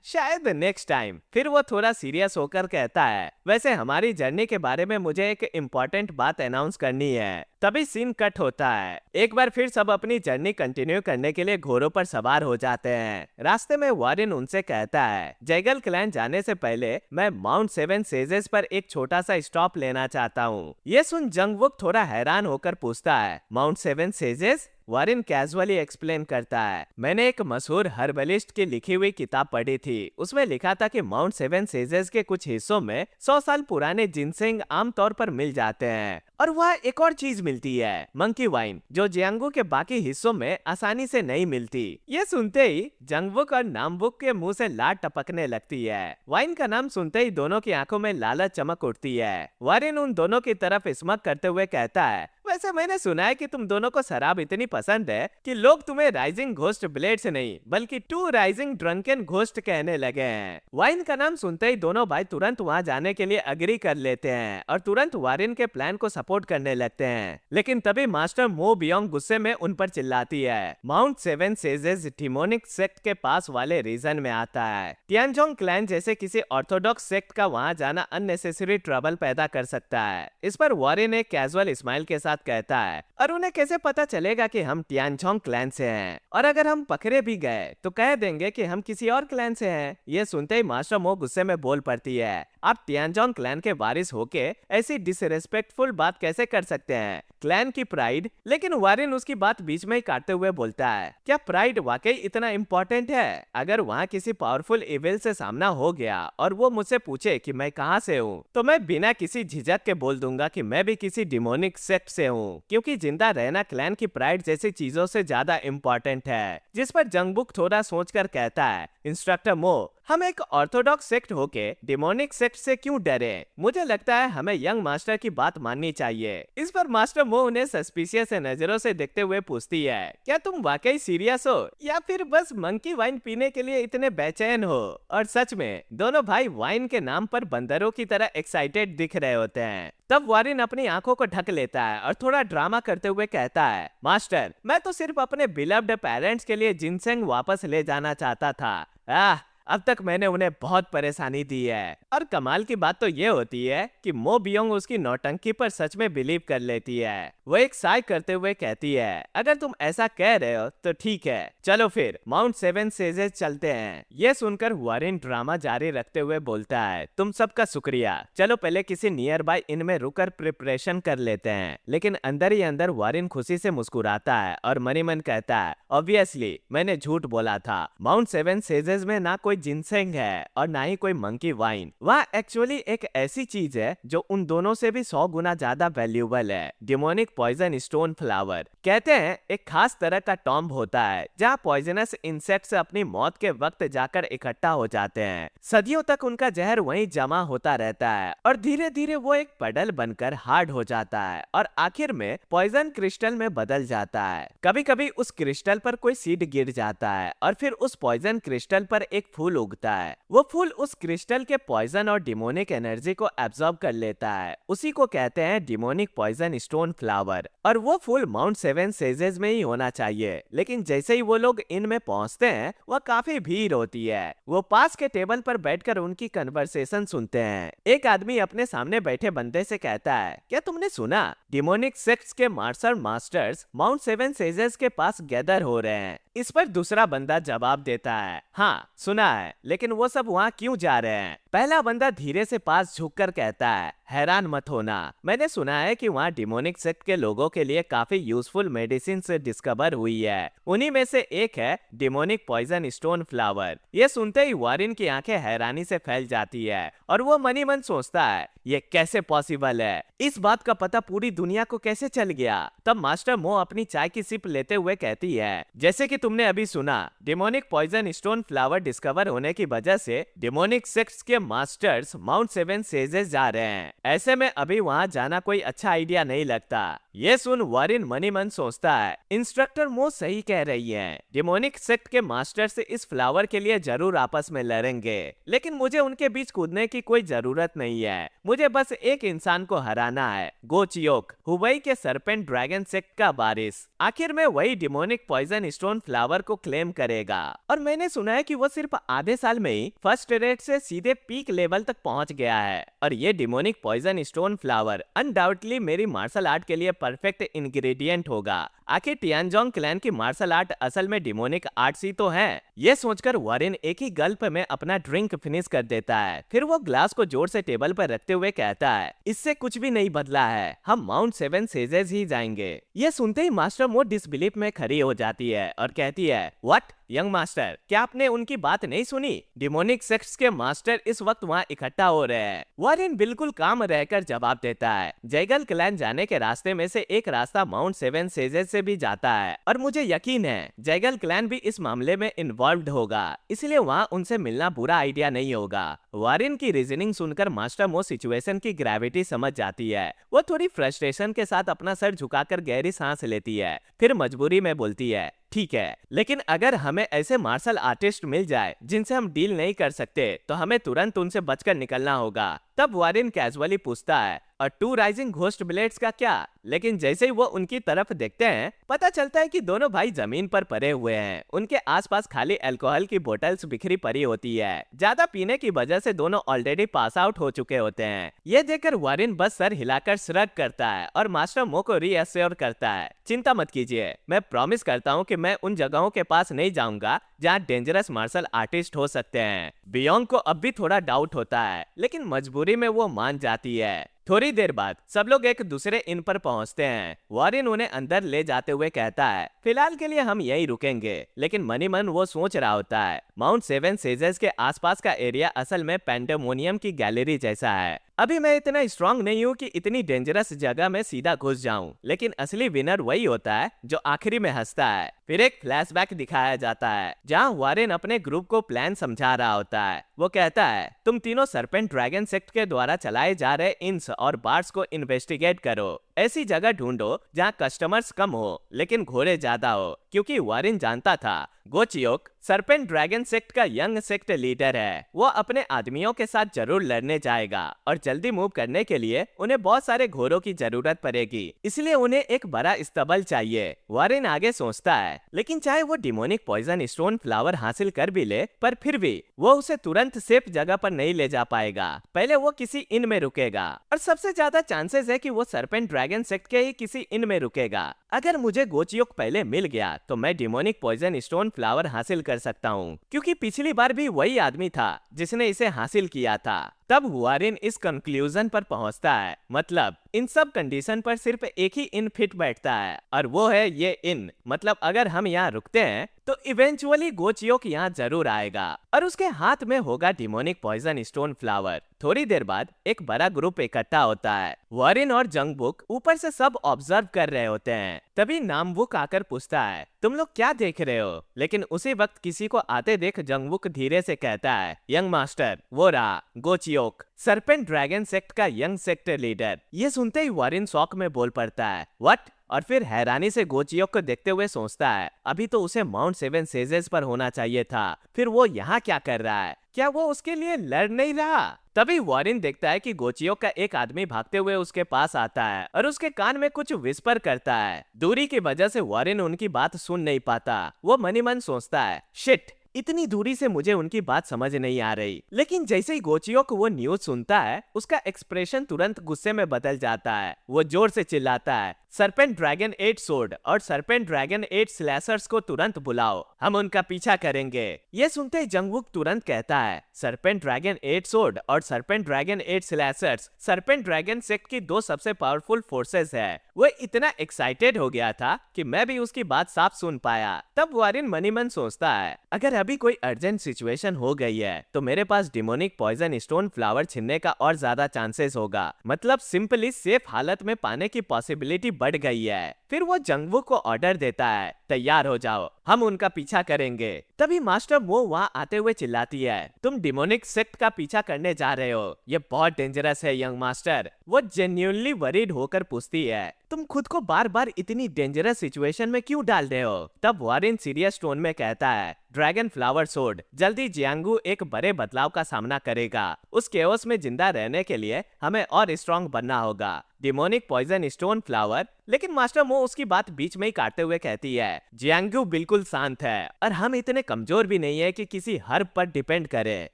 शायद नेक्स्ट टाइम। फिर वो थोड़ा सीरियस होकर कहता है, वैसे हमारी जर्नी के बारे में मुझे एक इम्पोर्टेंट बात अनाउंस करनी है। तभी सीन कट होता है। एक बार फिर सब अपनी जर्नी कंटिन्यू करने के लिए घोड़ों पर सवार हो जाते हैं। रास्ते में वॉरेन उनसे कहता है, जैगल क्लैन जाने से पहले मैं माउंट सेवन सेजेस पर एक छोटा सा स्टॉप लेना चाहता हूँ। ये सुन जंगवुक थोड़ा हैरान होकर पूछता है, mount seven sages? Warren casually explain करता है, मैंने एक मशहूर हर्बलिस्ट की लिखी हुई किताब पढ़ी थी। उसमें लिखा था कि माउंट सेवन सेजेस के कुछ हिस्सों में 100 साल पुराने जिनसेंग आमतौर पर मिल जाते हैं, और वह एक और चीज मिलती है, मंकी वाइन, जो जियांगू के बाकी हिस्सों में आसानी से नहीं मिलती। ये सुनते ही जंगवुक और नामबुक के मुंह से लार टपकने लगती है। वाइन का नाम सुनते ही दोनों की आंखों में लालच चमक उठती है। वॉरेन उन दोनों की तरफ स्मक करते हुए कहता है, वैसे मैंने सुना है कि तुम दोनों को शराब इतनी पसंद है कि लोग तुम्हें राइजिंग घोस्ट ब्लेड से नहीं बल्कि टू राइजिंग ड्रंकन घोस्ट कहने लगे हैं। वाइन का नाम सुनते ही दोनों भाई तुरंत वहां जाने के लिए अग्री कर लेते हैं और तुरंत वॉरेन के प्लान को सपोर्ट करने लगते हैं। लेकिन तभी मास्टर मो बियोंग गुस्से में उन पर चिल्लाती है। Mount seven sages demonic sect के पास वाले रीजन में आता है। टियानजोंग क्लैन जैसे किसी ऑर्थोडॉक्स सेक्ट का वहां जाना अननेसेसरी ट्रबल पैदा कर सकता है। इस पर वॉरेन एक कैजुअल स्माइल के साथ कहता है, और उन्हें कैसे पता चलेगा कि हम टियानजोंग क्लैन से हैं? और अगर हम पकड़े भी गए तो कह देंगे कि हम किसी और क्लैन से हैं। ये सुनते ही मास्टर मो गुस्से में बोल पड़ती है, आप टियानजोंग क्लैन के वारिस होके ऐसी डिसरेस्पेक्टफुल बात कैसे कर सकते हैं? क्लैन की प्राइड। लेकिन वॉरेन उसकी बात बीच में ही काटते हुए बोलता है, क्या प्राइड वाकई इतना इम्पोर्टेंट है? अगर वहाँ किसी पावरफुल इविल से सामना हो गया और वो मुझसे पूछे कि मैं कहाँ से हूँ, तो मैं बिना किसी झिझक के बोल दूंगा कि मैं भी किसी डिमोनिक सेक्ट से हूँ, क्योंकि जिंदा रहना क्लैन की प्राइड जैसी चीजों से ज्यादा इम्पोर्टेंट है। जिस पर जंगबुक थोड़ा सोचकर कहता है, इंस्ट्रक्टर मो, हम एक ऑर्थोडॉक्स सेक्ट होके डिमोनिक सेक्ट से क्यों डरे? मुझे लगता है हमें यंग मास्टर की बात माननी चाहिए। इस पर मास्टर मो उन्हें सस्पिशियस नजरों से देखते हुए पूछती है, क्या तुम वाकई सीरियस हो या फिर बस मंकी वाइन पीने के लिए इतने बेचैन हो? और सच में दोनों भाई वाइन के नाम पर बंदरों की तरह एक्साइटेड दिख रहे होते हैं। तब वॉरेन अपनी आंखों को ढक लेता है और थोड़ा ड्रामा करते हुए कहता है, मास्टर, मैं तो सिर्फ अपने बिलव्ड पेरेंट्स के लिए जिनसेंग वापस ले जाना चाहता था। अब तक मैंने उन्हें बहुत परेशानी दी है। और कमाल की बात तो ये होती है कि मो बियोंग उसकी नौटंकी पर सच में बिलीव कर लेती है। वो एक साय करते हुए कहती है, अगर तुम ऐसा कह रहे हो तो ठीक है, चलो फिर माउंट सेवन सेजेस चलते हैं। ये सुनकर वॉरेन ड्रामा जारी रखते हुए बोलता है, तुम सबका शुक्रिया, चलो पहले किसी नियर बाय इन में रुककर प्रिपरेशन कर लेते हैं। लेकिन अंदर ही अंदर वॉरेन खुशी से मुस्कुराता है और मनी मन कहता है, ऑब्वियसली मैंने झूठ बोला था। माउंट सेवन सेजेस में ना कोई जिनसेंग है और ना ही कोई मंकी वाइन। वह एक्चुअली एक ऐसी चीज है जो उन दोनों से भी 100 गुना ज्यादा वैल्यूएबल है, डिमोनिक पॉइजन स्टोन फ्लावर। कहते हैं एक खास तरह का टॉम्ब होता है जहाँ पॉइजनस इंसेक्ट्स अपनी मौत के वक्त जाकर इकट्ठा हो जाते हैं। सदियों तक उनका जहर वहीं जमा होता रहता है और धीरे धीरे वो एक पडल बनकर हार्ड हो जाता है और आखिर में पॉइजन क्रिस्टल में बदल जाता है। कभी कभी उस क्रिस्टल पर कोई सीड गिर जाता है और फिर उस पॉइजन क्रिस्टल पर एक फूल उगता है। वो फूल उस क्रिस्टल के पॉइजन और डिमोनिक एनर्जी को एब्जॉर्ब कर लेता है। उसी को कहते हैं डिमोनिक पॉइजन स्टोन फ्लावर। और वो फूल माउंट सेवन सेजेस में ही होना चाहिए। लेकिन जैसे ही वो लोग इनमें पहुंचते हैं, वह काफी भीड़ होती है। वो पास के टेबल पर बैठकर उनकी कन्वर्सेशन सुनते हैं। एक आदमी अपने सामने बैठे बंदे से कहता है, क्या तुमने सुना डिमोनिक सेक्ट्स के martial masters mount seven sages के पास गैदर हो रहे हैं? इस पर दूसरा बंदा जवाब देता है, हाँ सुना है, लेकिन वो सब वहाँ क्यों जा रहे हैं? पहला बंदा धीरे से पास झुककर कहता है, हैरान मत होना, मैंने सुना है कि वहाँ डिमोनिक सेक्ट के लोगों के लिए काफी यूजफुल मेडिसिन से डिस्कवर हुई है। उन्हीं में से एक है डिमोनिक पॉइजन स्टोन फ्लावर। ये सुनते ही वॉरेन की आंखें हैरानी से फैल जाती है और वो मनी मन सोचता है, ये कैसे पॉसिबल है? इस बात का पता पूरी दुनिया को कैसे चल गया? तब मास्टर मो अपनी चाय की सिप लेते हुए कहती है, जैसे कि तुमने अभी सुना, demonic poison stone flower discover होने की वजह से डिमोनिक सेक्ट्स के मास्टर्स माउंट सेवन सेजेस जा रहे हैं। ऐसे में अभी वहां जाना कोई अच्छा आइडिया नहीं लगता। ये सुन वारिन मनी मन सोचता है, इंस्ट्रक्टर मो सही कह रही है। डिमोनिक सेक्ट के मास्टर से इस फ्लावर के लिए जरूर आपस में लड़ेंगे, लेकिन मुझे उनके बीच कूदने की कोई जरूरत नहीं है। मुझे बस एक इंसान को हराना है, गो चियोक, हुबई के सरपेंट ड्रैगन सेक्ट का वारिस। आखिर में वही डिमोनिक पॉइजन स्टोन फ्लावर को क्लेम करेगा। और मैंने सुना है कि वो सिर्फ आधे साल में ही फर्स्ट रेट से सीधे पीक लेवल तक पहुंच गया है। और ये demonic poison stone flower undoubtedly मेरी मार्शल आर्ट के लिए परफेक्ट इंग्रेडिएंट होगा। आखिर टियानजोंग क्लैन की मार्शल आर्ट असल में डिमोनिक आर्ट्स ही तो है। ये सोचकर वारिन एक ही गल्प में अपना ड्रिंक फिनिश कर देता है। फिर वो ग्लास को जोर से टेबल पर रखते हुए कहता है, इससे कुछ भी नहीं बदला है, हम माउंट 7 सेजेस ही जाएंगे। ये सुनते ही मास्टर मो डिसबिलीफ में खड़ी हो जाती है और कहती है, व्हाट यंग मास्टर, क्या आपने उनकी बात नहीं सुनी? डिमोनिक सेक्ट्स के मास्टर इस वक्त वहाँ इकट्ठा हो रहे हैं। वारिन बिल्कुल काम रहकर जवाब देता है, जैगल क्लैन जाने के रास्ते में से एक रास्ता माउंट 7 सेजेस से भी जाता है और मुझे यकीन है जैगल क्लैन भी इस मामले में इन्वॉल्व्ड होगा, इसलिए वहाँ उनसे मिलना बुरा आइडिया नहीं होगा। वारिन की रीजनिंग सुनकर मास्टर मो सिचुएशन की ग्रेविटी समझ जाती है। वो थोड़ी फ्रस्ट्रेशन के साथ अपना सर झुकाकर गहरी सांस लेती है, फिर मजबूरी में बोलती है, ठीक है, लेकिन अगर हमें ऐसे मार्शल आर्टिस्ट मिल जाए जिनसे हम डील नहीं कर सकते तो हमें तुरंत उनसे बचकर निकलना होगा। तब वारिन कैजुअली पूछता है, और 2 राइजिंग घोस्ट ब्लेड्स का क्या? लेकिन जैसे ही वो उनकी तरफ देखते हैं, पता चलता है कि दोनों भाई जमीन पर पड़े हुए हैं। उनके आसपास खाली अल्कोहल की बोतल्स बिखरी पड़ी होती है। ज्यादा पीने की वजह से दोनों ऑलरेडी पास आउट हो चुके होते हैं। ये देखकर वारिन बस सर हिलाकर श्रग करता है और मास्टर मो को रीअश्योर करता है, चिंता मत कीजिए, मैं प्रॉमिस करता हूँ कि मैं उन जगहों के पास नहीं जाऊंगा जहाँ डेंजरस मार्शल आर्टिस्ट हो सकते हैं। बियोंग को अब भी थोड़ा डाउट होता है, लेकिन मजबूरी में वो मान जाती है। थोड़ी देर बाद सब लोग एक दूसरे इन पर पहुंचते हैं। वारिन उन्हें अंदर ले जाते हुए कहता है, फिलहाल के लिए हम यहीं रुकेंगे। लेकिन मनी मन वो सोच रहा होता है, माउंट 7 सेजेस के आसपास का एरिया असल में पेंडेमोनियम की गैलरी जैसा है। अभी मैं इतना स्ट्रांग नहीं हूँ कि इतनी डेंजरस जगह में सीधा घुस जाऊं, लेकिन असली विनर वही होता है जो आखिरी में हंसता है। फिर एक फ्लैशबैक दिखाया जाता है जहाँ वारिन अपने ग्रुप को प्लान समझा रहा होता है। वो कहता है, तुम तीनों सरपेंट ड्रैगन सेक्ट के द्वारा चलाए जा रहे इंस और बार्स को इन्वेस्टिगेट करो। ऐसी जगह ढूंढो जहाँ कस्टमर्स कम हो लेकिन घोड़े ज्यादा हो, क्योंकि वारिन जानता था गो चियोक सरपेंट ड्रैगन सेक्ट का यंग सेक्ट लीडर है। वो अपने आदमियों के साथ जरूर लड़ने जाएगा और जल्दी मूव करने के लिए उन्हें बहुत सारे घोड़ों की जरूरत पड़ेगी, इसलिए उन्हें एक बड़ा इस्तबल चाहिए। वारिन आगे सोचता है, लेकिन चाहे वो डिमोनिक पॉइजन स्टोन फ्लावर हासिल कर भी ले, पर फिर भी वो उसे तुरंत सेफ जगह पर नहीं ले जा पाएगा। पहले वो किसी इन में रुकेगा और सबसे ज्यादा चांसेस है कि वो सरपेंट ड्रैगन सेक्ट के ही किसी इन में रुकेगा। अगर मुझे गोचियोक पहले मिल गया तो मैं डिमोनिक पॉइजन स्टोन फ्लावर हासिल कर सकता हूँ, क्योंकि पिछली बार भी वही आदमी था जिसने इसे हासिल किया था। तब वारिन इस कंक्लूजन पर पहुंचता है, मतलब इन सब कंडीशन पर सिर्फ एक ही इन फिट बैठता है और वो है ये इन। मतलब अगर हम यहाँ रुकते हैं तो इवेंचुअली गोचियोक यहाँ जरूर आएगा और उसके हाथ में होगा डिमोनिक पॉइजन स्टोन फ्लावर। थोड़ी देर बाद एक बड़ा ग्रुप इकट्ठा होता है। वारिन और जंगबुक ऊपर से सब ऑब्जर्व कर रहे होते हैं। तभी नामबुक आकर पूछता है, तुम लोग क्या देख रहे हो? लेकिन उसी वक्त किसी को आते देख जंगबुक धीरे से कहता है, यंग मास्टर, वो रहा गोचियोक, सरपेंट ड्रैगन सेक्ट का यंग सेक्ट लीडर। ये सुनते ही वारिन शॉक में बोल पड़ता है, व्हाट? और फिर हैरानी से गोचियोक को देखते हुए सोचता है, अभी तो उसे माउंट 7 सेजेस पर होना चाहिए था, फिर वो यहाँ क्या कर रहा है? क्या वो उसके लिए लड़ नहीं रहा? तभी वारिन देखता है कि गोचियोक का एक आदमी भागते हुए उसके पास आता है और उसके कान में कुछ विस्पर करता है। दूरी की वजह से वारिन उनकी बात सुन नहीं पाता। वो मनी मन सोचता है, शिट, इतनी दूरी से मुझे उनकी बात समझ नहीं आ रही। लेकिन जैसे ही गोचियोक वो न्यूज सुनता है, उसका एक्सप्रेशन तुरंत गुस्से में बदल जाता है। वो जोर से चिल्लाता है, सरपेंट ड्रैगन 8 सोर्ड और सरपेंट ड्रैगन 8 स्लैशर्स को तुरंत बुलाओ, हम उनका पीछा करेंगे। ये सुनते ही जंगबुक तुरंत कहता है, सरपेंट ड्रैगन 8 सोर्ड और serpent dragon 8 slashers serpent dragon sect की 2 सबसे पावरफुल फोर्सेस है। वो इतना एक्साइटेड हो गया था कि मैं भी उसकी बात साफ सुन पाया। तब वारिन मनी मन सोचता है, अगर अभी कोई अर्जेंट सिचुएशन हो गई है तो मेरे पास डिमोनिक पॉइजन स्टोन फ्लावर छीनने का और ज्यादा चांसेस होगा। मतलब सिंपली सेफ हालत में पाने की पॉसिबिलिटी बढ़ गई है। फिर वो जंगबुक को ऑर्डर देता है, तैयार हो जाओ, हम उनका पीछा करेंगे। तभी मास्टर मो वहाँ आते हुए चिल्लाती है, तुम डिमोनिक सेक्ट का पीछा करने जा रहे हो, ये बहुत डेंजरस है यंग मास्टर। वो जेन्युइनली वरीड होकर पूछती है, तुम खुद को बार बार इतनी डेंजरस सिचुएशन में क्यों डाल रहे हो? तब वारिन सीरियस टोन में कहता है, ड्रैगन फ्लावर सोड, जल्दी जियांगू एक बड़े बदलाव का सामना करेगा। उस केओस में जिंदा रहने के लिए हमें और स्ट्रॉन्ग बनना होगा। Demonic poison stone flower. लेकिन मास्टर मो उसकी बात बीच में ही काटते हुए कहती है, जियांगू बिल्कुल शांत है और हम इतने कमजोर भी नहीं है कि किसी हर्ब पर डिपेंड करें।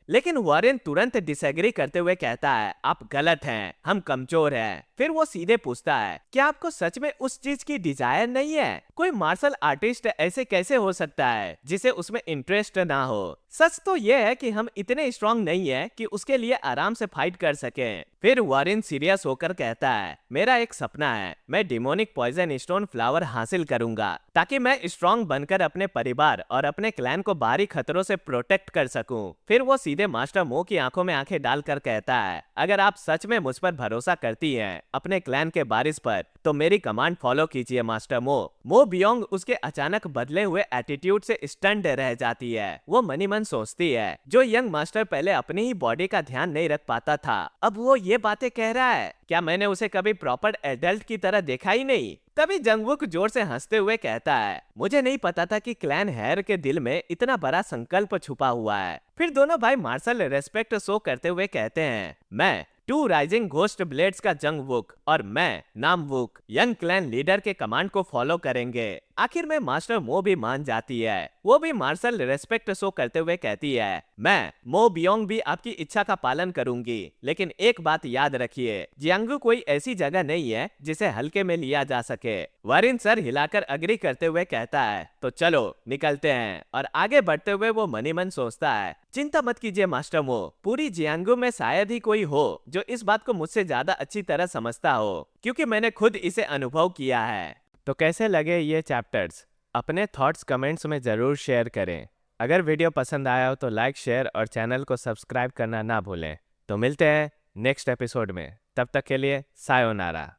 लेकिन वारेन तुरंत डिसएग्री करते हुए कहता है, आप गलत हैं, हम कमजोर हैं। फिर वो सीधे पूछता है, क्या आपको सच में उस चीज की डिजायर नहीं है? कोई मार्शल आर्टिस्ट ऐसे कैसे हो सकता है जिसे उसमें इंटरेस्ट ना हो? सच तो ये है कि हम इतने स्ट्रांग नहीं है कि उसके लिए आराम से फाइट कर सकें। फिर वारिन सीरियस होकर कहता है, मेरा एक सपना है, मैं डिमोनिक पॉइजन स्टोन फ्लावर हासिल करूंगा ताकि मैं स्ट्रांग बनकर अपने परिवार और अपने क्लैन को बाहरी खतरों से प्रोटेक्ट कर सकूं। फिर वो सीधे मास्टर मो की आंखों में आंखें डालकर कहता है, अगर आप सच में मुझ पर भरोसा करती हैं, अपने क्लैन के बारिश पर, तो मेरी कमांड फॉलो कीजिए मास्टर मो। मो बियोंग उसके अचानक बदले हुए एटीट्यूड से स्टन्ड रह जाती है। वो मनी मन सोचती है, जो यंग मास्टर पहले अपनी ही बॉडी का ध्यान नहीं रख पाता था, अब वो ये बातें कह रहा है। क्या मैंने उसे कभी प्रॉपर एडल्ट की तरह देखा ही नहीं? तभी जंगवुक जोर से हंसते हुए कहता है, मुझे नहीं पता था कि क्लैन हेयर के दिल में इतना बड़ा संकल्प छुपा हुआ है। फिर दोनों भाई मार्शल रेस्पेक्ट शो करते हुए कहते हैं, मैं टू राइजिंग घोस्ट ब्लेड्स का जंगवुक और मैं नामवुक यंग क्लैन लीडर के कमांड को फॉलो करेंगे। आखिर में मास्टर मो भी मान जाती है। वो भी मार्शल रेस्पेक्ट शो करते हुए कहती है, मैं मो बियोंग भी आपकी इच्छा का पालन करूंगी, लेकिन एक बात याद रखिए, जियांगू कोई ऐसी जगह नहीं है जिसे हल्के में लिया जा सके। वरिन सर हिलाकर अग्री करते हुए कहता है, तो चलो निकलते हैं। और आगे बढ़ते हुए वो मनी मन सोचता है, चिंता मत कीजिए मास्टर मो, पूरी जियांगू में शायद ही कोई हो जो इस बात को मुझसे ज्यादा अच्छी तरह समझता हो, क्योंकि मैंने खुद इसे अनुभव किया है। तो कैसे लगे ये चैप्टर्स? अपने थॉट्स कमेंट्स में जरूर शेयर करें। अगर वीडियो पसंद आया हो तो लाइक, शेयर और चैनल को सब्सक्राइब करना ना भूलें। तो मिलते हैं नेक्स्ट एपिसोड में, तब तक के लिए सायोनारा।